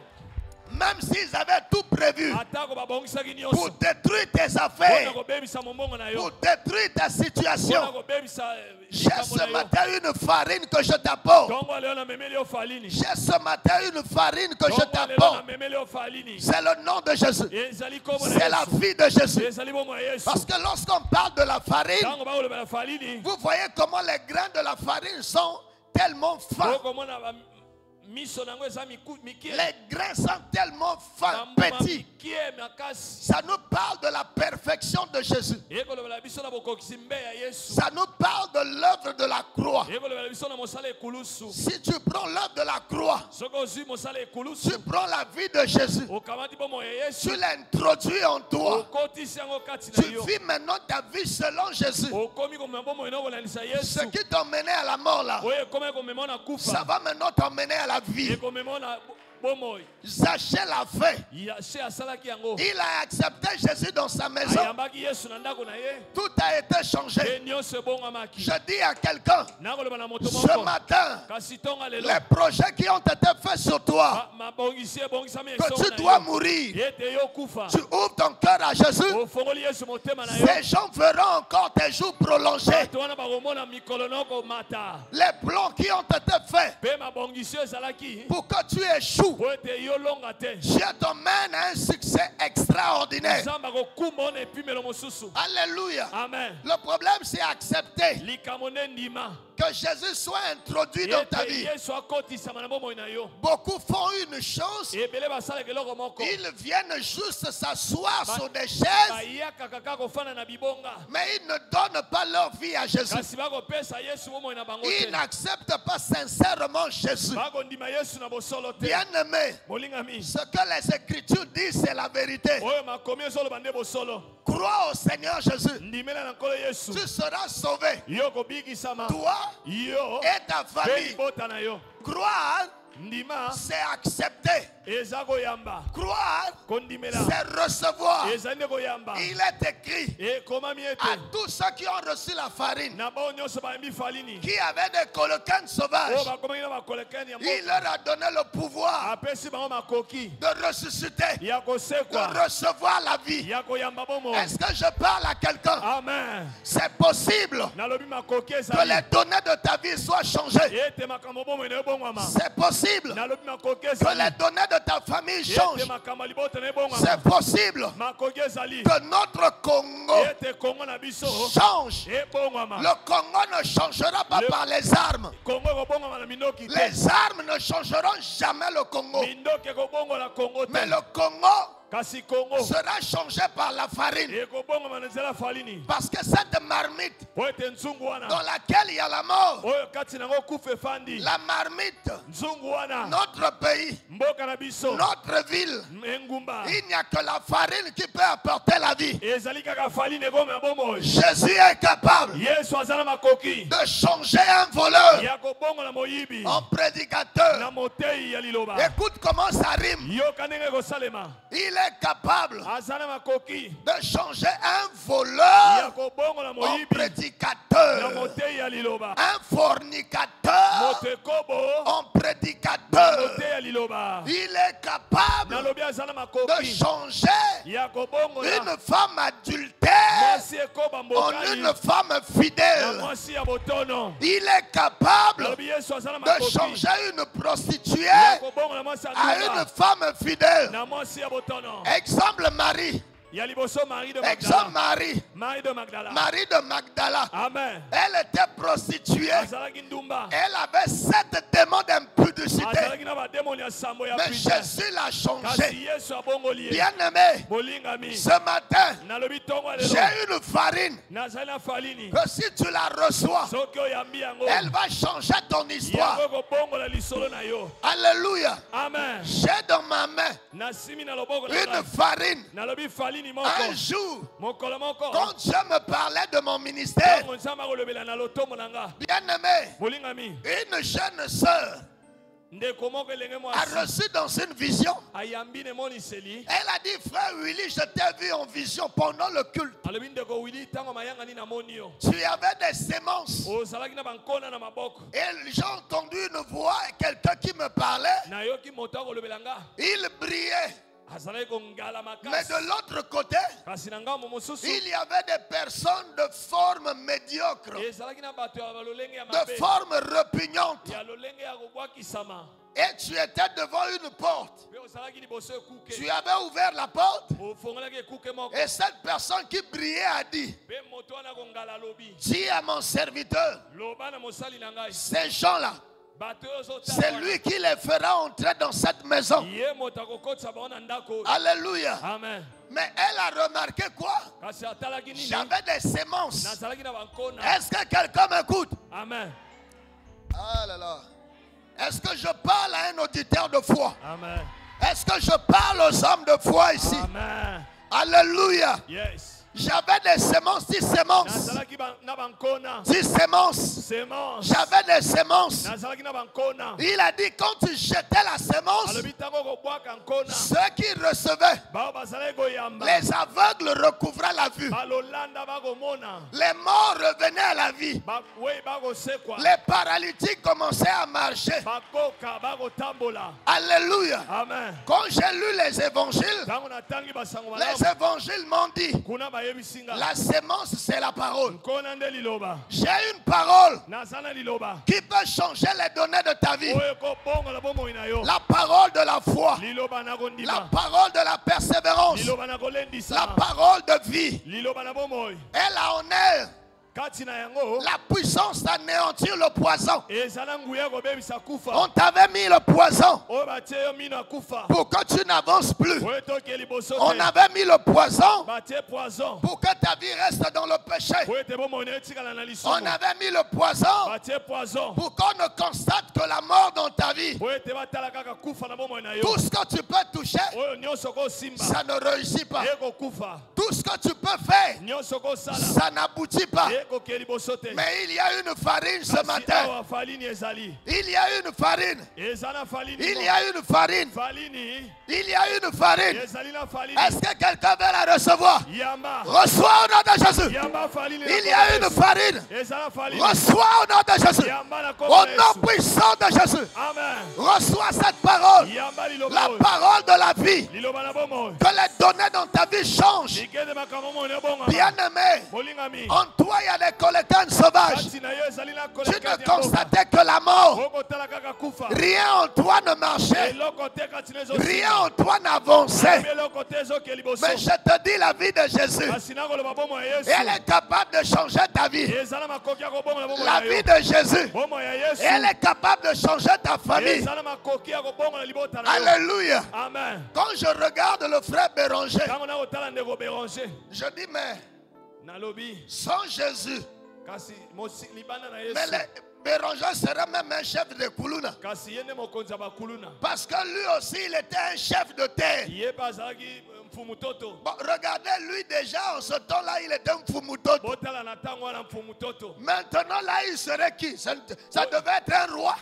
Même s'ils avaient tout prévu atako babongisaki pour nyonso détruire tes mpona affaires, kobebisa mombongo na yo pour détruire ta mpona situation, kobebisa j'ai likambo ce na yo matin une farine que je t'apporte. ntongo lelo namemeli yo falini J'ai ce matin une farine que je ntongo lelo t'apporte. namemeli yo falini C'est le nom de Jésus. ezali kombo C'est na la yesu vie de Jésus. ezali bomoi ya yesu Parce que lorsqu'on parle de la farine, ntango bakoloba na falini vous voyez comment les grains de la farine sont tellement fins. okomona miso nango eza mikie Les grains sont tellement fins, bambuma petits. mikie makasi Ça nous parle de la perfection de Jésus. ekolobela biso na bokokisi mbe ya yesu Ça nous parle de l'œuvre de la croix. ekolobela biso na mosala ekulusu Si tu prends l'œuvre de la croix, soki ozwi mosala tu ekulusu prends la vie de Jésus, okamati bomoi ya yesu tu l'introduis en toi. okotisi yango kati na Tu yo vis maintenant ta vie selon Jésus. okomi komema bomoi na okolandisa Ce yesu qui t'emmenait à la mort là, oyo ekomaki komema na ça kufa va maintenant t'emmener à la vie. ekomema na bomoi Zaché l'a fait. yashe asalaki yango Il a accepté Jésus dans sa maison. ayambaki yesu na ndako na ye Tout a été changé. e nyonso ebongamaki Je dis à quelqu'un, nakoloba na moto ce moko matin, kasi ntonga lelo les projets qui ont été faits sur toi, mabongisi ebongisami que tu esonga dois na yo mourir, ete yo kufa tu ouvres ton cœur à Jésus. ofongoli yesu motema na yo Ces gens verront encore tes jours prolongés. bato wana bakomona mikolo na okomata Les plans qui ont été faits mpe mabongisi oyo ezalaki pour que tu échoues. po ete yo longa te Dieu t'emmène à un succès extraordinaire. nzambe akokumba ona epimelo mosusu Alléluia. amen Le problème, c'est accepter likambo nde ndima que Jésus soit introduit dans ta ete vie. yesu akotisama na bomoi na yo Beaucoup font une chose, ebele basalaka eloko moko ils viennent juste s'asseoir sur des chaises, bayakaka kaka kofanda na bibonga mais ils ne donnent pas leur vie à Jésus. kasi bakopesa yesu bomoi na bango Ils te n'acceptent pas sincèrement Jésus. bakondima yesu na bosolo te Bien-aimé, molingami ce que les Écritures disent, c'est la vérité. oyo makomi ezoloba nde bosolo Crois au Seigneur Jésus. ndimela na nkolo yesu Tu seras sauvé. yo kobikisama Toi yo et ta mpe famille. libota na yo Croire, ndima c'est accepter. eza koyamba Croire, kondimela c'est recevoir. ezali nde koyamba Il est écrit ekomami à ete tous ceux qui ont reçu la farine, na bao nyonso bayambi falini qui avaient des colocanes oyo sauvages, bakomaki na bakolekani ya il leur a donné le pouvoir apesi bango makoki de ressusciter, ya kosekwa de recevoir la vie. ya koyamba bomoi Est-ce que je parle à quelqu'un? amen C'est possible nalobi makoki que ezali les données de ta vie soient changées. ete makambo bomoi na ebongwama C'est possible nalobi makoki que ezali les données de ta famille ete changent. makambo ya libota na ebongwama C'est possible makoki ezali que notre Congo ete kongo na biso change. ebongwama Le Congo ne changera pas par les armes. kongo ekobongwama na mindoki te Les armes ne changeront jamais le Congo. mindoki ekobongola kongo te Mais le Congo kasi Congo sera changé par la farine. ekobongama na nzela falini Parce que cette marmite po ete nzungu wana dans laquelle il y a la mort, oyo kati nango kufa efandi la marmite, nzungu wana notre pays, mboka na biso notre ville, engumba il n'y a que la farine qui peut apporter la vie. ezali kaka falini ekoma bomoi Jésus est capable yesu aza na makoki de changer un voleur ya kobongola moyibi en prédicateur. na motei ya liloba. Écoute comment ça rime. yoka ndenge ekosalema Il est capable aza na makoki de changer un ya voleur kobongola en moyibi na prédicateur, motei ya liloba. un fornicateur moto ekobo en na prédicateur. motei ya liloba. Il est capable nalobi aza na de makoki changer ya kobongola une femme adultère mwasi ekoba en mbokali une femme na fidèle. mwasi ya botono. Il est capable nalobi yesu aza na de makoki changer une prostituée ya kobongola mwasi ya à une liloba femme fidèle. na mwasi ya botono. Exemple Marie. ya liboso Marie de Exemple Magdala. Marie. Marie de Magdala. Marie de Magdala. Amen. Elle était prostituée. azalaki ndumba Elle avait 7 démons d'impudicité. azalaki na bademoni ya sambo ya Mais putain. Jésus l'a kasi changé. yesu abongoli ye. Bien-aimé, molingami ce matin, nalobi ntongo ya lelo j'ai une farine nazali na falini que si tu la reçois, soki oyambi yango elle va changer ton histoire. yango ekobongola lisolo na yo. Alléluia. Amen. J'ai dans ma main nasimi na loboko na une ngai. farine. nalobi falini Un moko jour, mokolo moko quand Dieu me parlait de mon ministère, ntango nzambe akolobela na lotombo na nga bien-aimé, molingami une jeune sœur ndeko moko elenge a mwasi reçu dans une vision. ayambi nemoniseli Elle a dit, frère Willy, je t'ai vu en vision pendant le culte. alobi ndeko wili ntango mayangani namoni yo Tu avais des sémences. ozalaki na bankona na maboko Et j'ai entendu une voix et quelqu'un qui me parlait. nayoki moto akolobela nga Il brillait. azalaki kongala Mais makasi de l'autre côté, kasi na ngambo mosusu il y avait des personnes de forme médiocre, ezalaki na bato ya lolenge ya de mabe forme répugnante. ya lolenge ya kobwakisama Et tu étais devant une porte. mpe ozalaki liboso ekuke Tu avais ouvert la porte. ofongolaki ekuke moko Et cette personne qui brillait a dit, mpe moto wana kongala alobi dis à mon serviteur, loba na mosali na ngai ces gens-là, bato oyo ozotala c'est wana, lui qui les fera entrer dans cette maison. ye moto akokotisa bango na ndako oyo. Alléluia. amen Mais elle a remarqué quoi? kasi atalaki nini J'avais des sémences. nazalaki na bankona Est-ce que quelqu'un m'écoute? amen Ah là là. Est-ce que je parle à un auditeur de foi? amen Est-ce que je parle aux hommes de foi ici? amen Alléluia. yes J'avais des sémences, 10 sémences. nazalaki na bankona 10 sémences. semence J'avais des sémences. nazalaki na bankona Il a dit quand tu jetais la sémence, alobi ntango okobwaka nkona ceux qui recevaient, bao bazalaki koyamba les aveugles recouvraient la vue. balolanda bakomona Les morts revenaient à la vie. wei bakosekwa Les paralytiques commençaient à marcher. bakoka bakotambola Alléluia. amen Quand j'ai lu les évangiles, ntango natangi basango les malamu évangiles m'ont dit, kuna bayebisi nga la sémence c'est la parole. nkona nde liloba J'ai une parole naza na liloba qui peut changer les données de ta vie. oyo ekobongola bomoi na yo La parole de la foi, liloba na la kondima parole de la persévérance, liloba na la kolendisama parole de vie. liloba na bomoi Elle a en elle kati na yango la puissance d'anéantir le poison. ezala nguya kobebisa kufa On t'avait mis le poison oyo batie yo mino akufa pour que tu n'avances plus. oyo toke liboso On te avait mis le poison batie poison pour que ta vie reste dans le péché. oyo ete bomoi na etikala na On lisumu avait mis le poison batie poison pour qu'on ne constate que la mort dans ta vie. oyo ete batala kaka kufa na bomoi na yo Tout ce que tu peux toucher, oyo nyonso kosimba ça ne réussit pas. ekokufa Tout ce que tu peux faire, nyonso kosala ça n'aboutit pas. ekoke liboso te Mais il y a une farine ce kasi matin. awa falini ezali Il y a une farine. eza na falini Il y a une farine. falini Il y a une farine. ezali na falini Est-ce que quelqu'un veut la recevoir? yamba Reçois au nom de Jésus. yamba falini na Il y a une farine. eza na falini Reçois au nom de Jésus. yamba na Au kombo na nom Yesu puissant de Jésus. amen Reçois cette parole. yamba liloba La oyo parole de la vie. liloba na bomoi Que les données dans ta vie changent. likende makambo mo ne bonga Bien-aimé, molingami en toi il y a des colécanes sauvages, tu ne constatais que la mort. Rien en toi ne marchait. Rien en toi n'avançait. Mais je te dis la vie de Jésus. Elle est capable de changer ta vie. La vie de Jésus. Elle est capable de changer ta famille. Alléluia. Quand je regarde le frère Béranger, je dis mais sans Jésus, mais Béranger serait même un chef de Kuluna. Parce que lui aussi il était un chef de terre. Bon, regardez, lui déjà en ce temps-là il était un Mfumutoto. Maintenant là il serait qui? Ça devait être un roi.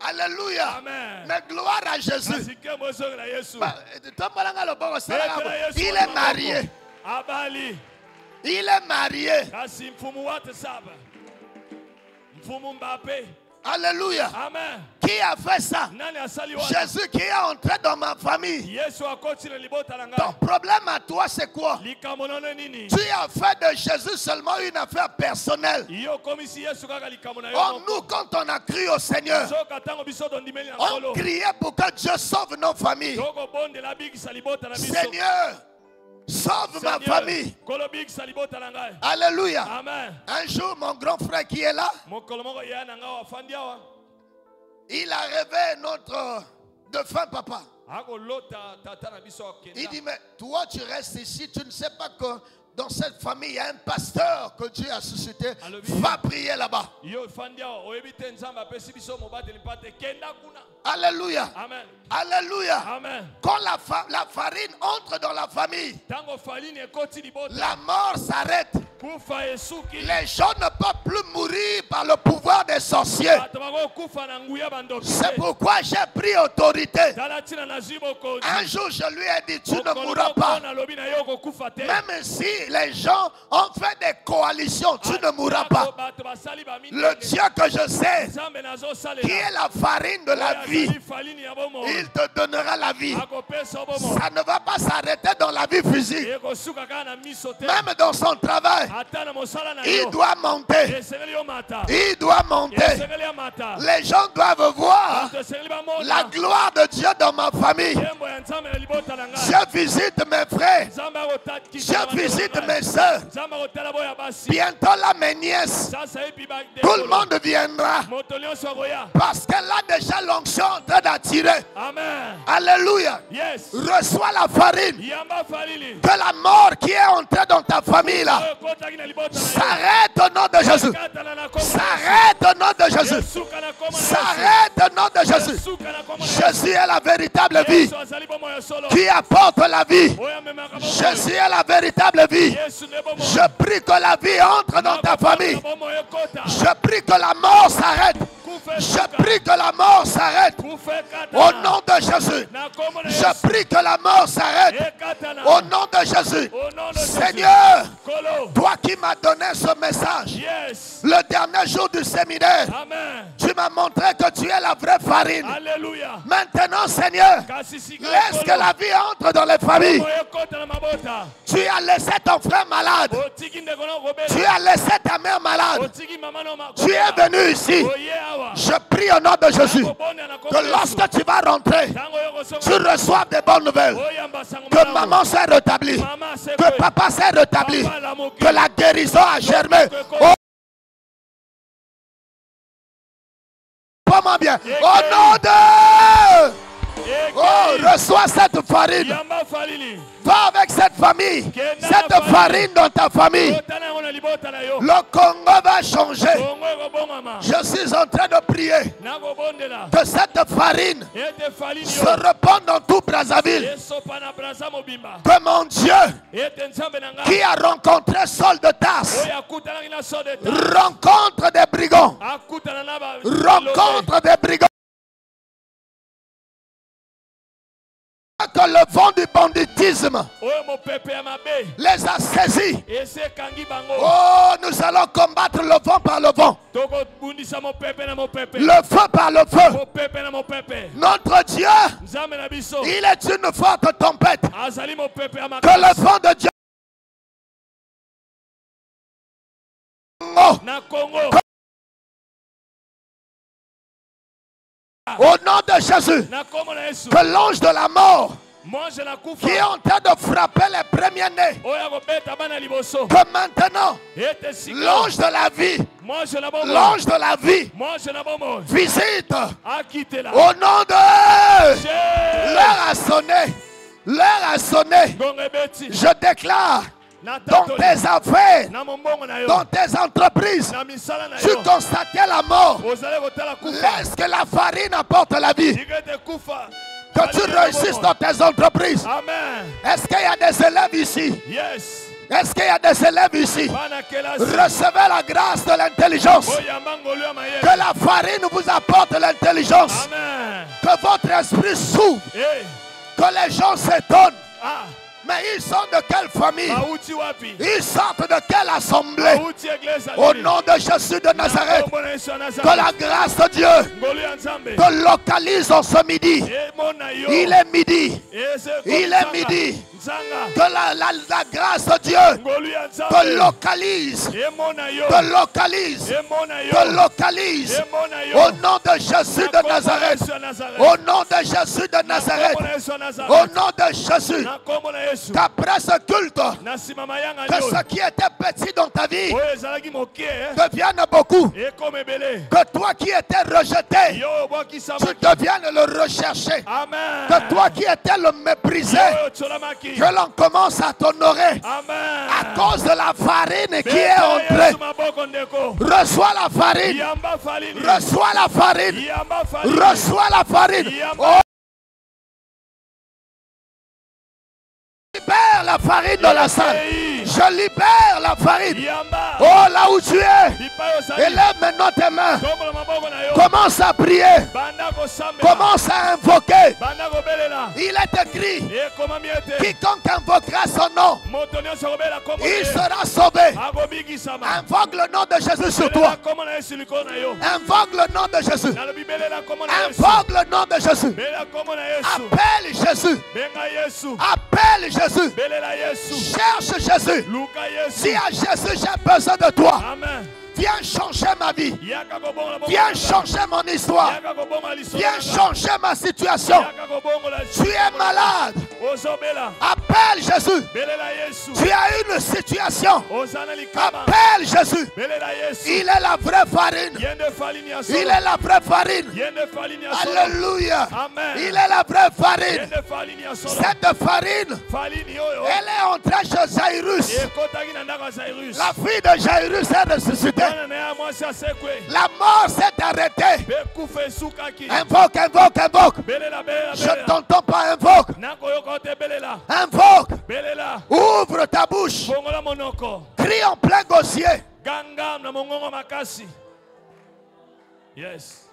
Alléluia. Amen. Mais gloire à Jésus. Il est marié. Il est marié. Alléluia. Amen. Qui a fait ça? Jésus qui est entré dans ma famille. Ton problème à toi c'est quoi? Tu as fait de Jésus seulement une affaire personnelle. Oh, nous quand on a crié au Seigneur, on criait pour que Dieu sauve nos familles. Seigneur, sauve ma famille. Alléluia. Amen. Un jour, mon grand frère qui est là, il a rêvé notre défunt papa. Il dit, mais toi tu restes ici, tu ne sais pas que dans cette famille, il y a un pasteur que Dieu a suscité. Va prier là-bas. Alléluia. Amen. Alléluia. Amen. Quand la farine entre dans la famille, la mort s'arrête. Les gens ne peuvent plus mourir par le pouvoir des sorciers. C'est pourquoi j'ai pris autorité. Un jour je lui ai dit, tu ne mourras pas. Même si les gens ont fait des coalitions, tu ne mourras pas. Le Dieu que je sais, qui est la farine de la vie, il te donnera la vie. Ça ne va pas s'arrêter dans la vie physique. Même dans son travail, il doit monter. Il doit monter. Les gens doivent voir la gloire de Dieu dans ma famille. Je visite mes frères. Je visite mes soeurs. Bientôt là mes nièces. Tout le monde viendra. Parce qu'elle a déjà l'onction en train d'attirer. Alléluia. Reçois la farine. Que la mort qui est entrée dans ta famille là s'arrête au nom de Jésus. S'arrête au nom de Jésus. S'arrête au nom de Jésus. Jésus est la véritable vie qui apporte la vie. Jésus est la véritable vie. Je prie que la vie entre dans ta famille. Je prie que la mort s'arrête. Je prie que la mort s'arrête. Au nom de Jésus. Je prie que la mort s'arrête. Au nom de Jésus. Seigneur, toi qui m'as donné ce message, le dernier jour du séminaire, tu m'as montré que tu es la vraie farine. Maintenant, Seigneur, laisse que la vie entre dans les familles. Tu as laissé ton frère malade. Tu as laissé ta mère malade. Tu es venu ici. Je prie au nom de Jésus que lorsque tu vas rentrer, tu reçoives des bonnes nouvelles. Que maman s'est rétablie. Que papa s'est rétabli. Que la guérison a germé. Comment bien? Au nom de... Oh, reçois cette farine. Va avec cette famille. Cette farine dans ta famille. Le Congo va changer. Je suis en train de prier que cette farine se répande dans tout Brazzaville. Que mon Dieu, qui a rencontré Saul de Tarse, rencontre des brigands. Rencontre des brigands. Que le vent du banditisme les a saisis. Oh, nous allons combattre le vent par le vent. Le feu par le feu. Notre Dieu, il est une forte tempête. Que le vent de Dieu Congo. na Congo. Au nom de Jésus, Na kombo na Yesu. que l'ange de la mort Mange na kufa. qui est en train de frapper les premiers-nés, Oya kobeta bana liboso. que maintenant, Ete sika. l'ange de la vie, Mange na bomo. l'ange de la vie, Mange na bomo. visite Akitela. au nom de... Je. L'heure a sonné. L'heure a sonné. Gonge beti. Je déclare Na dans tatoli. tes affaires, Na mombongo na yo. dans tes entreprises, Na misala na tu yo. constatais la mort. Ozale kotala kufa. Laisse que la farine apporte la vie. Tikete kufa. Que tu réussisses dans tes entreprises. Amen. Est-ce qu'il y a des élèves ici? Yes. Est-ce qu'il y a des élèves ici? Bana kelasi. Recevez la grâce de l'intelligence. Oyamba ngolu ya mayele. Que la farine vous apporte l'intelligence. Amen. Que votre esprit s'ouvre. Eh. Que les gens s'étonnent. Ah. Mais ils sont de quelle famille? Bauti wapi. Ils sortent de quelle assemblée? Bauti église. Au nom de Jésus de Nazareth. Que la grâce de Dieu Ngolu ya Nzambe. te localise en ce midi. Eh, mona yo. Il est midi. Eh, se Il est midi. Nzanga. Que la grâce de Dieu Ngolu ya te Nzambe. localise. Eh, mona yo. Te localise. Eh, mona yo. Te localise. Eh, mona yo. Au nom de Jésus de Nazareth. Au nom de Jésus de Nazareth. Au nom de Jésus. Na kombo na Yesu. Qu'après ce culte, Na sima mayanga que nyo. ce qui était petit dans ta vie Oyo ezalaki moke, eh. devienne beaucoup. Ekoma ebele. Que toi qui étais rejeté, Yo obwakisama. tu deviennes le recherché. Amen. Que toi qui étais le méprisé, Yo otsolamaki. que l'on commence à t'honorer Amen. à cause de la farine qui est entrée. Yesu maboko ndeko. Reçois la farine. Yamba falini. Reçois la farine. Yamba falini. Reçois la farine. Yamba. Libère la farine de la salle. Je libère la farine. Yamba. Oh, là où tu es, Bipayo sali. élève maintenant tes mains. Kombo maboko na yo. Commence à prier. Banda ko sambela. Commence à invoquer. Banda ko belela. Il est écrit, Ekoma miete. quiconque invoquera son nom, Moto nyonso kobela kombo. il sera sauvé. Akobikisama. Invoque le nom de Jésus sur Belela toi. kombo na Yesu likolo na yo. Invoque le nom de Jésus. Nalobi belela kombo na Yesu. Invoque le nom de Jésus. Belela kombo na Yesu. Appelle Jésus. Benga Yesu. Appelle Jésus. Belela Yesu. Cherche Jésus. Luka Yesu. Dis à Jésus, j'ai besoin de toi. Amen. Viens changer ma vie. Yaka kobongola bongo. Viens changer mon histoire. Yaka kobongola liso. Viens changer ma situation. Yaka kobongola. Tu es malade. Ozobela. Appelle Jésus. Belela Yesu. Tu as une situation. Ozana likama. Appelle Jésus. Belela Yesu. Il est la vraie farine. Yende falini ya Il solo. est la vraie farine. Yende falini ya solo. Alléluia. Amen. Il est la vraie farine. Yende falini ya solo. Cette farine, Falini oyo. elle est entrée chez Jairus. Ekotaki na ndako ya Cyrus. La fille de Jairus est ressuscitée. Bana na ya mwasi asekwe. La mort s'est arrêtée. Bekufa esukaki. Invoque, invoque, invoque. Belela belela Je ne belela. t'entends pas, invoque. Nakoyoka te belela. Invoque. Belela. Ouvre ta bouche. Bongola monoko. Crie en plein gosier. Ganga na mongongo makasi. Yes.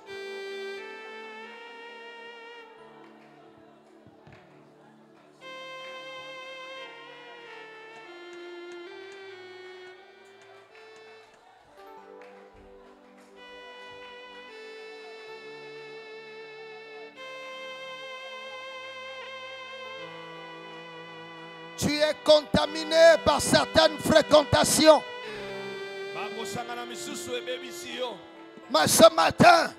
Tu es contaminé par certaines fréquentations. Bakosangana misusu ebebisi yo. Mais ce matin,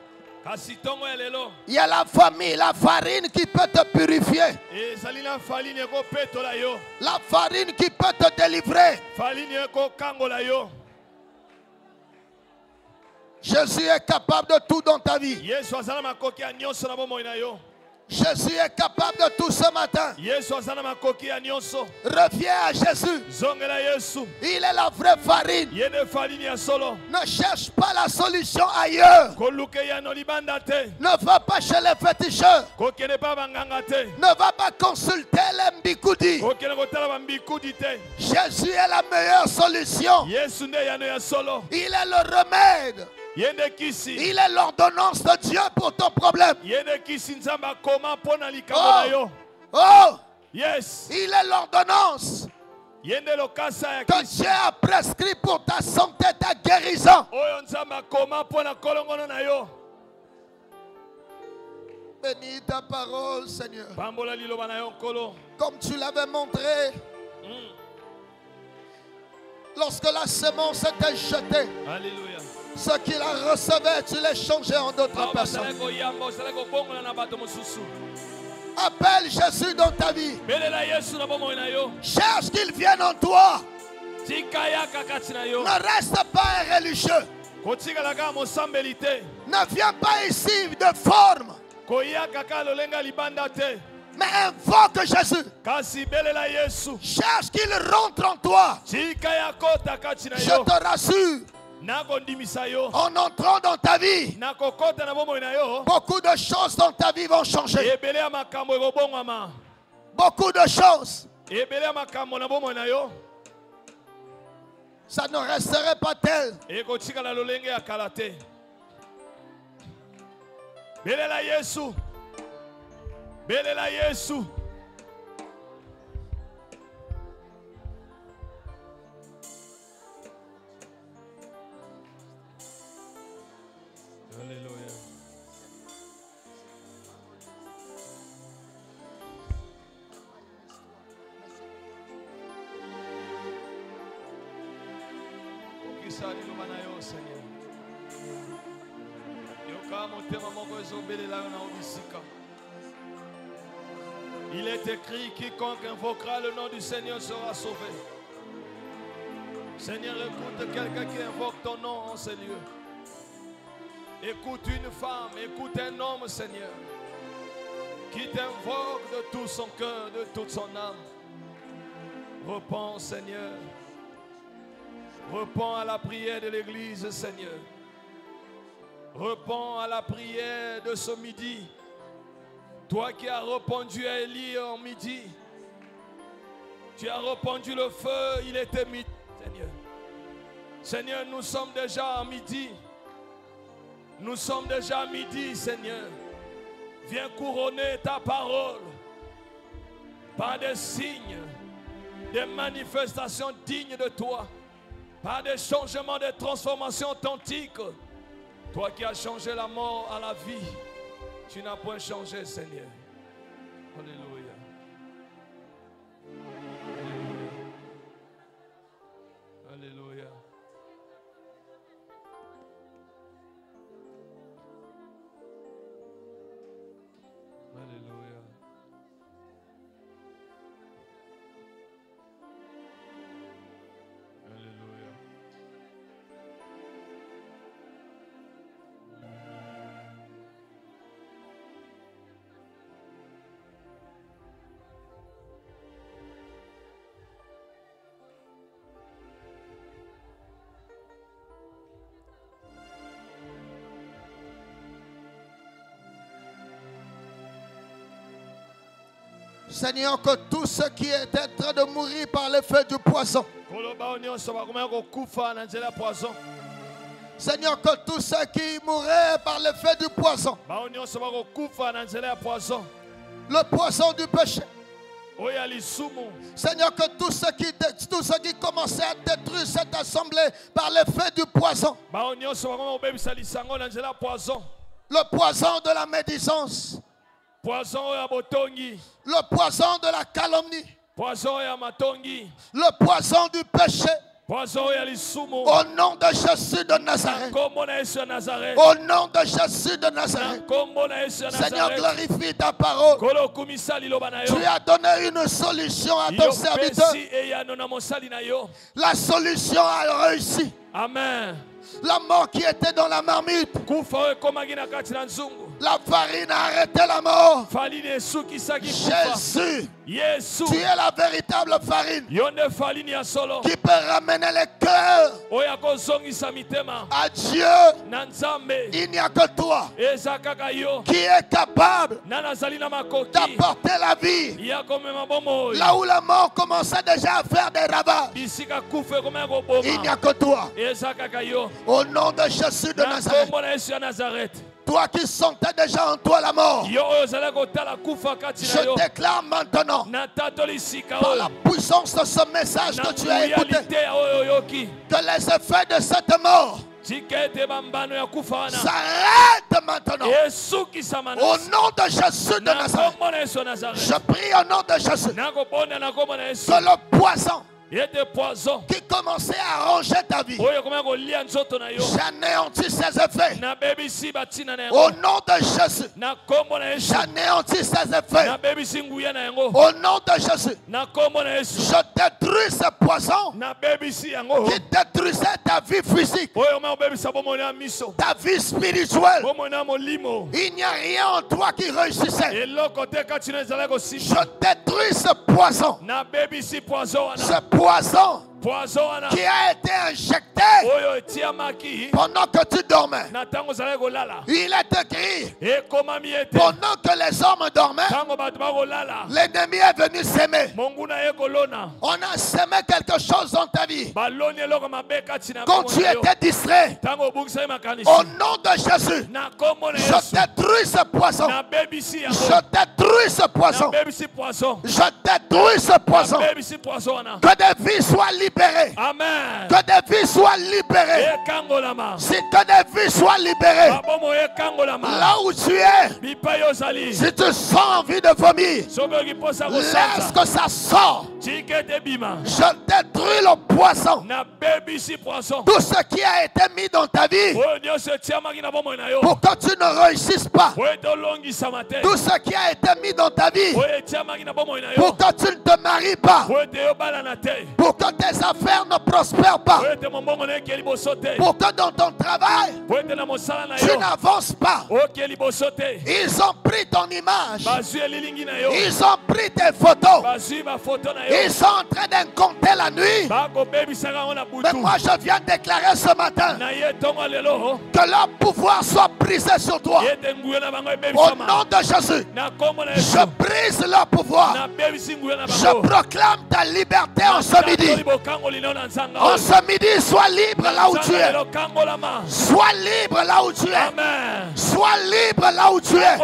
Kasi tongo ya lelo. il y a la famille, la farine qui peut te purifier. Ezali na falini ekopetola yo. La farine qui peut te délivrer. Falini ekokangola yo. Jésus est capable de tout dans ta vie. Yesu azala makoki ya nyonso na bomoi na yo. Jésus est capable de tout ce matin. Yesu azala makoki ya nyonso. Reviens à Jésus. Zongela Yesu. Il est la vraie farine. Yende falini ya solo. Ne cherche pas la solution ailleurs. Koluke ya no libanda te. Ne va pas chez les féticheurs. Kokene pa banganga te. Ne va pas consulter les mbikoudi. Kokene kotala bambikudi te. Jésus est la meilleure solution. Yesu nde yano ya solo. Il est le remède. Yende kisi. Il est l'ordonnance de Dieu pour ton problème. Yende kisi nzamba koma pona likambo na yo. Oh, Yes. il est l'ordonnance Yende lokasa ya que kisi. Dieu a prescrit pour ta santé, ta guérison. Oyo nzamba koma pona kolongono na yo. Bénis ta parole, Seigneur. Pambola liloba na yo nkolo. Comme tu l'avais montré Lorsque la semence était jetée, Alléluia. ce qu'il a reçu, tu les changeais en d'autres personnes. Appelle Jésus dans ta vie. Cherche qu'il vienne en toi. Ne reste pas un religieux. Ne viens pas ici de forme, mais invoque Jésus. Cherche qu'il rentre en toi. Je te rassure, en entrant dans ta vie, beaucoup de choses dans ta vie vont changer. Beaucoup de choses. Ça ne resterait pas tel. Belela Yesu. Belela Yesu. Alléluia. Ukisali lumanayo Seigneur. Il est écrit, quiconque invoquera le nom du Seigneur sera sauvé. Seigneur, écoute quelqu'un qui invoque ton nom en ces lieux. Écoute une femme, écoute un homme, Seigneur, qui t'invoque de tout son cœur, de toute son âme. Réponds, Seigneur. Réponds à la prière de l'Église, Seigneur. Réponds à la prière de ce midi. Toi qui as répondu à Élie en midi. Tu as répondu le feu, il était midi, Seigneur. Seigneur, nous sommes déjà à midi. Nous sommes déjà à midi, Seigneur. Viens couronner ta parole par des signes, des manifestations dignes de toi, par des changements, des transformations authentiques. Toi qui as changé la mort à la vie, tu n'as point changé, Seigneur. Alléluia. Alléluia. Alléluia. Alléluia. Seigneur, que tous ceux qui étaient en train de mourir par le feu du poison, Seigneur, que tous ceux qui mouraient par le feu du poison, le poison du péché, Seigneur, que tous ceux qui commençaient à détruire cette assemblée par le feu du poison, le poison de la médisance, le poison de la calomnie, le poison du péché, au nom de Jésus de Nazareth, au nom de Jésus de Nazareth, Seigneur, glorifie ta parole. Tu as donné une solution à ton serviteur. La solution a réussi. Amen. La mort qui était dans la marmite, la farine a arrêté la mort. Jésus, tu es la véritable farine qui peut ramener les cœurs à Dieu. Il n'y a que toi qui est capable d'apporter la vie là où la mort commençait déjà à faire des ravages. Il n'y a que toi. Au nom de Jésus de Nazareth, toi qui sentais déjà en toi la mort, je déclare maintenant, par la puissance de ce message que tu as écouté, que les effets de cette mort s'arrête maintenant. Au nom de Jésus de Nazareth, je prie au nom de Jésus que le poison qui commençait à ronger ta vie. J'anéantis ses effets. Au nom de Jésus. J'anéantis ses effets. Au nom de Jésus. Je détruis ce poison qui détruisait ta vie physique, ta vie spirituelle. Il n'y a rien en toi qui réussissait. Je détruis ce poison. Ce poison qui a été injecté pendant que tu dormais. Il est écrit, pendant que les hommes dormaient, l'ennemi est venu s'aimer. On a semé quelque chose dans ta vie quand tu étais distrait. Au nom de Jésus, je détruis ce poison. Je détruis ce poison. Je détruis ce poison. Que des vies soient libérées. Amen. Que des vies soient libérées. Si que des vies soient libérées. Là où tu es, si tu sens envie de vomir, laisse que ça sorte. Je détruis le poison. Tout ce qui a été mis dans ta vie pour que tu ne réussisses pas. Tout ce qui a été mis dans ta vie pour que tu ne te maries pas. Pour que tes affaires ne prospèrent pas. Pour que dans ton travail tu n'avances pas. Ils ont pris ton image. Ils ont pris tes photos. Ils sont en train d'incompter la nuit. Mais moi je viens déclarer ce matin que leur pouvoir soit brisé sur toi. Au nom de Jésus, je brise leur pouvoir. Je proclame ta liberté en ce midi. En ce midi, sois libre là où tu es. Sois libre là où tu es. Sois libre là où tu es.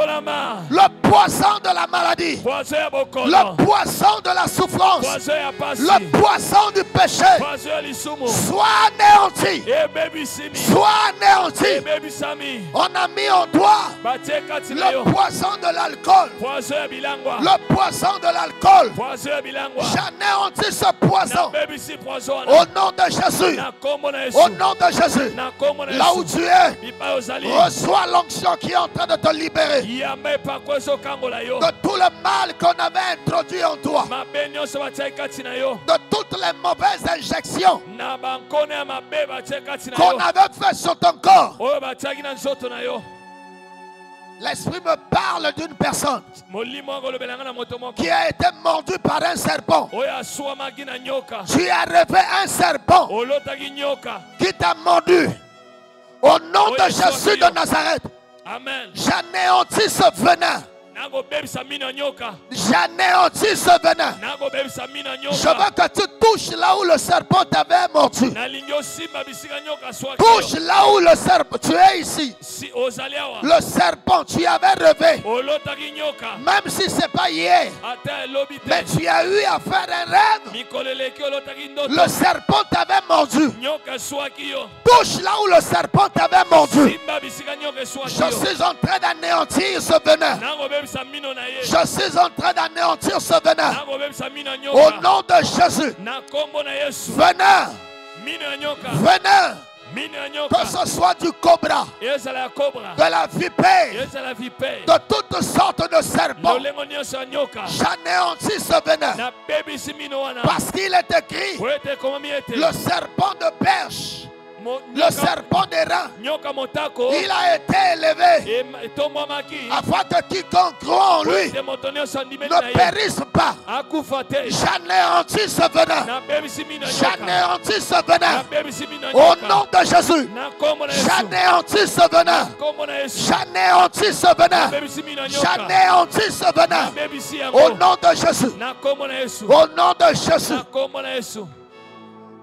Le poison de la maladie, le poison de la souffrance, le poison du péché, sois anéanti. Sois anéanti. On a mis en toi le poison de l'alcool. Le poison de l'alcool. J'anéantis ce poison. Au nom de Jésus. Au nom de Jésus. Là où tu es, reçois l'onction qui est en train de te libérer de tout le mal qu'on avait introduit en toi, de toutes les mauvaises injections qu'on avait fait sur ton corps. L'esprit me parle d'une personne qui a été mordue par un serpent. Tu as rêvé un serpent qui t'a mordu. Au nom de Jésus de Nazareth, j'anéantis ce venin. J'anéantis ce venin. Je veux que tu touches là où le serpent t'avait mordu. Touche là où le serpent. Tu es ici. Le serpent, tu avais rêvé. Même si ce n'est pas hier. Mais tu as eu à faire un rêve. Le serpent t'avait mordu. Touche là où le serpent t'avait mordu. Je suis en train d'anéantir ce venin. Je suis en train d'anéantir ce venin. Au nom de Jésus. Venin. Venin. Que ce soit du cobra, de la vipère, de toutes sortes de serpents, j'anéantis ce venin. Parce qu'il est écrit, le serpent de perche, le serpent des reins, il a été élevé afin que quiconque croit en lui ne périsse pas. J'anéantis ce venin. J'anéantis ce venin. Au nom de Jésus, j'anéantis ce venin. J'anéantis ce venin. J'anéantis ce venin. Au nom de Jésus. Au nom de Jésus.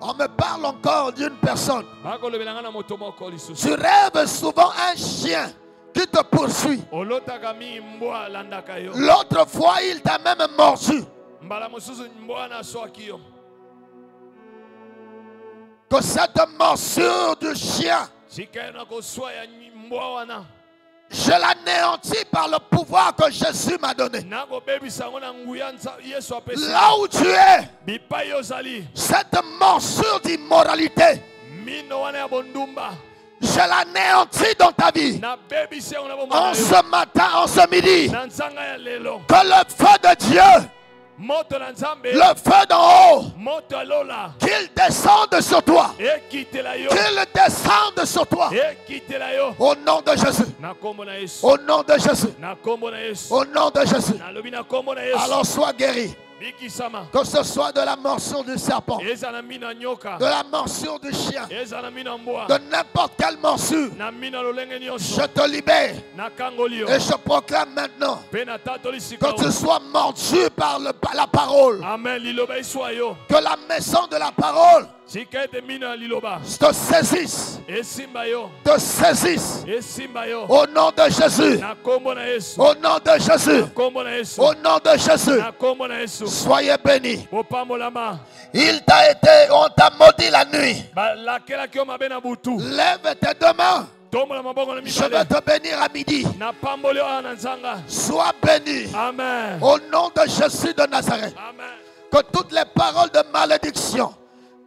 On me parle encore d'une personne. Tu rêves souvent un chien qui te poursuit. L'autre fois, il t'a même mordu. Que cette morsure du chien Je l'anéantis par le pouvoir que Jésus m'a donné. Là où tu es, cette morsure d'immoralité, je l'anéantis dans ta vie. En ce matin, en ce midi, que le feu de Dieu, le feu d'en haut, qu'il descende sur toi. Qu'il descende sur toi. Au nom de Jésus. Au nom de Jésus. Au nom de Jésus. Alors sois guéri. Que ce soit de la morsure du serpent, de la morsure du chien, de n'importe quelle morsure, je te libère et je proclame maintenant que tu sois mordu par la parole. Que la maison de la parole te saisisse. Te saisisse. Au nom de Jésus. Au nom de Jésus. Au nom de Jésus. Soyez bénis. Il t'a été, on t'a maudit la nuit. Lève tes deux mains. Je vais te bénir à midi. Sois béni. Amen. Au nom de Jésus de Nazareth. Amen. Que toutes les paroles de malédiction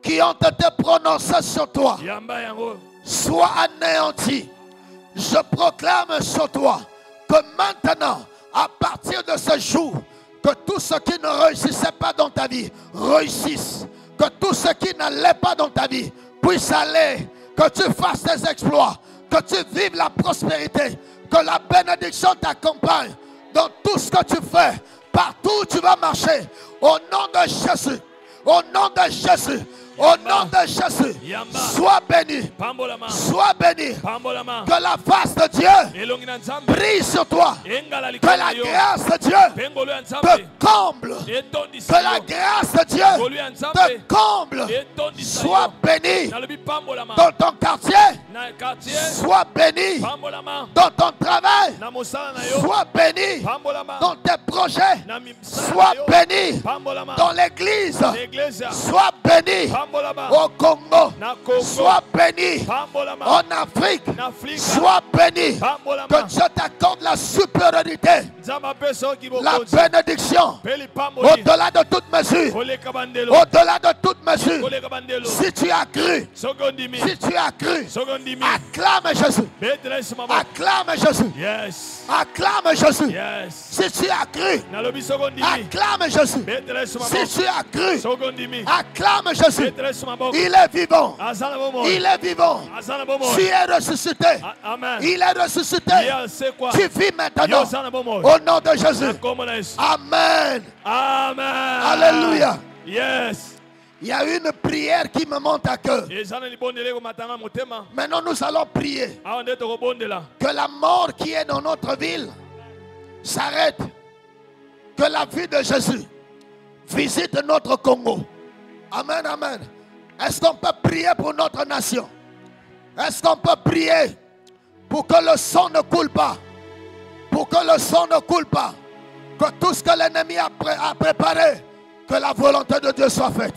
qui ont été prononcées sur toi soient anéanties. Je proclame sur toi que maintenant, à partir de ce jour, que tout ce qui ne réussissait pas dans ta vie réussisse. Que tout ce qui n'allait pas dans ta vie puisse aller. Que tu fasses des exploits. Que tu vives la prospérité. Que la bénédiction t'accompagne dans tout ce que tu fais. Partout où tu vas marcher. Au nom de Jésus. Au nom de Jésus. Au nom de Jésus, sois béni. Sois béni. Que la face de Dieu brille sur toi. Que la grâce de Dieu te comble. Que la grâce de Dieu te comble. Sois béni dans ton quartier. Sois béni dans ton travail. Sois béni dans tes projets. Sois béni dans l'église. Sois béni au Congo. Sois béni en Afrique. Sois béni. Que Dieu t'accorde la supériorité, la bénédiction au-delà de toute mesure. Au-delà de toute mesure. Si tu as cru, si tu as cru, acclame Jésus. Acclame Jésus. Acclame Jésus. Si tu as cru, acclame Jésus. Si tu as cru, acclame Jésus. Il est vivant. Il est vivant. Tu es ressuscité. Il est ressuscité. Tu vis maintenant. Au nom de Jésus. Amen. Amen. Alléluia. Yes. Il y a une prière qui me monte à cœur. Maintenant nous allons prier que la mort qui est dans notre ville s'arrête. Que la vie de Jésus visite notre Congo. Amen, amen. Est-ce qu'on peut prier pour notre nation? Est-ce qu'on peut prier pour que le sang ne coule pas? Pour que le sang ne coule pas. Que tout ce que l'ennemi a préparé, que la volonté de Dieu soit faite.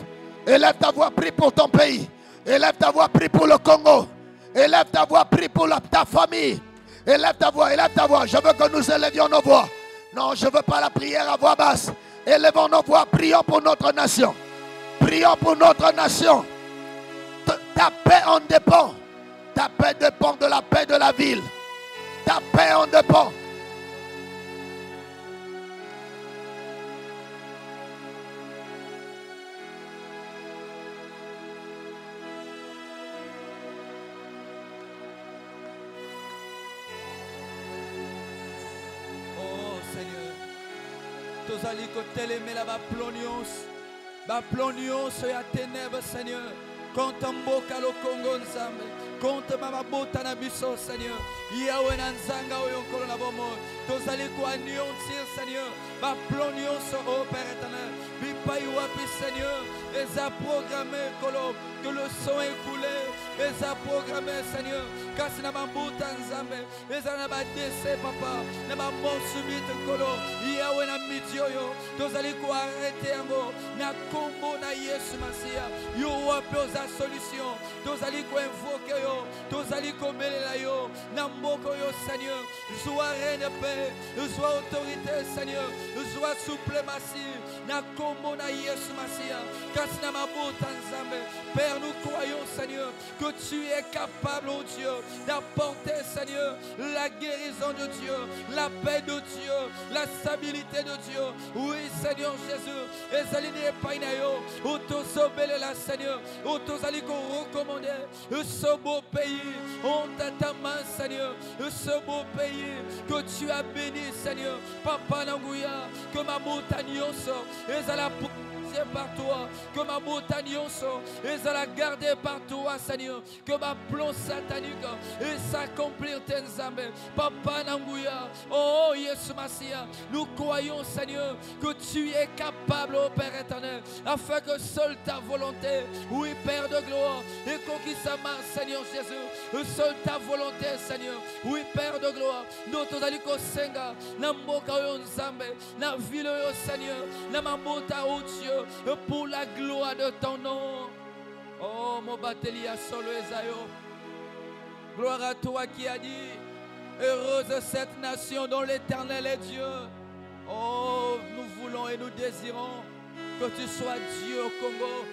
Élève ta voix, prie pour ton pays. Élève ta voix, prie pour le Congo. Élève ta voix, prie pour ta famille. Élève ta voix, élève ta voix. Je veux que nous élevions nos voix. Non, je ne veux pas la prière à voix basse. Élevons nos voix, prions pour notre nation. Prions pour notre nation. Ta paix en dépend. Ta paix dépend de la paix de la ville. Ta paix en dépend. Oh Seigneur, tous allez côté les mêmes là-bas plonios sur la ténèbre, Seigneur. Contre Mboka le Congo Nzambe. Contre Mababota na biso, Seigneur. Yahweh Nanzanga oyonkolo na bomo. Tous allez quoi nion tir, Seigneur. Ba plonios au Père éternel. Bipa wapi Seigneur, et a programmé que le sang est coulé, et a programmé, Seigneur, car c'est dans ma bouche ensemble, et ça n'a pas décès, papa, n'a pas mort subite, Kolo, Yahweh n'a mis Dieu, tous allez quoi arrêter, n'a combo, n'a Yesu Masia, yo appelle la solution, tous allez quoi invoquer, tous allez quoi mêler la yo, n'a moko yo, Seigneur, soit reine de paix, soit autorité, Seigneur, soit suprématie, n'a combo, n'a Yesu Masia, car c'est dans ma bouche ensemble, Père, nous croyons, Seigneur, que tu es capable, oh Dieu, d'apporter, Seigneur, la guérison de Dieu, la paix de Dieu, la stabilité de Dieu. Oui, Seigneur Jésus, et Zaline Painayo, autosobele la Seigneur, autosaliko recommandé, ce beau pays, on t'attend, Seigneur, ce beau pays que tu as béni, Seigneur, Papa Nangouya, que ma montagne et Zala par toi, que ma montagne et la garder par toi, Seigneur, que ma plan satanique et s'accomplir Tenzambe, Papa Nangouya, oh Yesu Masia, nous croyons, Seigneur, que tu es capable, oh Père éternel, afin que seule ta volonté, oui Père de gloire, et qu'on sa main, Seigneur Jésus, seule ta volonté, Seigneur, oui Père de gloire, notre aliko senga, namboka yo Nzambe, na ville yo Seigneur, na mambota oh Dieu, pour la gloire de ton nom. Oh, mon batelia solo Esaïo. Gloire à toi qui as dit, heureuse cette nation dont l'Éternel est Dieu. Oh, nous voulons et nous désirons que tu sois Dieu au Congo,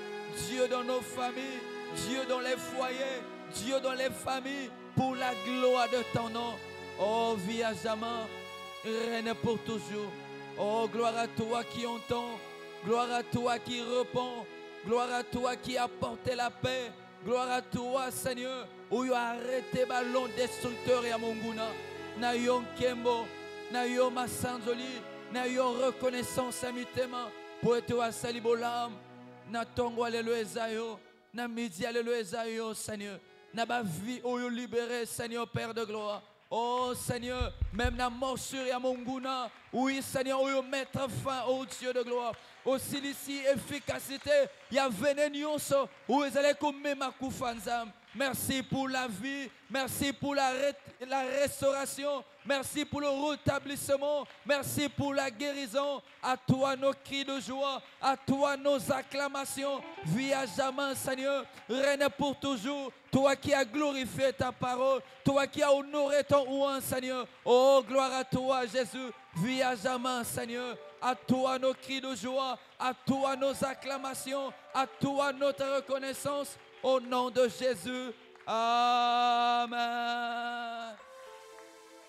Dieu dans nos familles, Dieu dans les foyers, Dieu dans les familles, pour la gloire de ton nom. Oh, vie à jamais, règne pour toujours. Oh, gloire à toi qui entend. Gloire à toi qui répond. Gloire à toi qui apporte la paix. Gloire à toi, Seigneur, où tu as arrêté ballon destructeur et à Monguna. Na yon kembo, na yon masanzoli, na yon reconnaissance à mitema. Pour toi, salibolam, na tongo alléluia, na midi alléluia, Seigneur. Na ba vie où tu libéré, Seigneur, Père de gloire. Oh Seigneur, même la morsure et à Monguna, oui Seigneur, où tu mettre fin au Dieu de gloire. Aussi ici, efficacité, il y a vénénion, où ils allaient comme ma koufanzam. Merci pour la vie, merci pour la restauration, merci pour le rétablissement, merci pour la guérison. À toi nos cris de joie, à toi nos acclamations. Vie à jamais, Seigneur, règne pour toujours. Toi qui as glorifié ta parole, toi qui as honoré ton ouan, Seigneur. Oh, gloire à toi, Jésus. Vie à jamais, Seigneur. À toi nos cris de joie, à toi nos acclamations, à toi notre reconnaissance. Au nom de Jésus. Amen.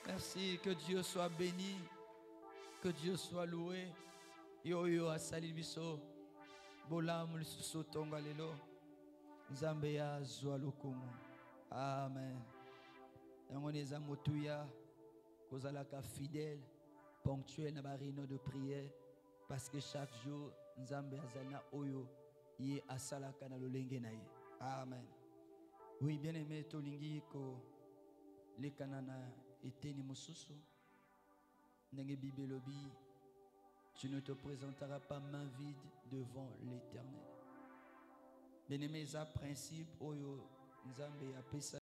Merci, que Dieu soit béni, que Dieu soit loué. Yo yo asali biso. Bolam lisusu tonga lelo. Nzambe ya zwa lokumu. Amen. Yango neza motuya kozalaka fidèle, ponctuel na ba réunion de prière parce que chaque jour Nzambe azana oyo ye asalaka na lolenge na ye. Amen. Oui, bien aimé, tolingi ko le kanana eteni mususu. Nenge bibelobi, tu ne te présenteras pas main vide devant l'Éternel. Bien aimé, ça principe oyo Nzambe a pesa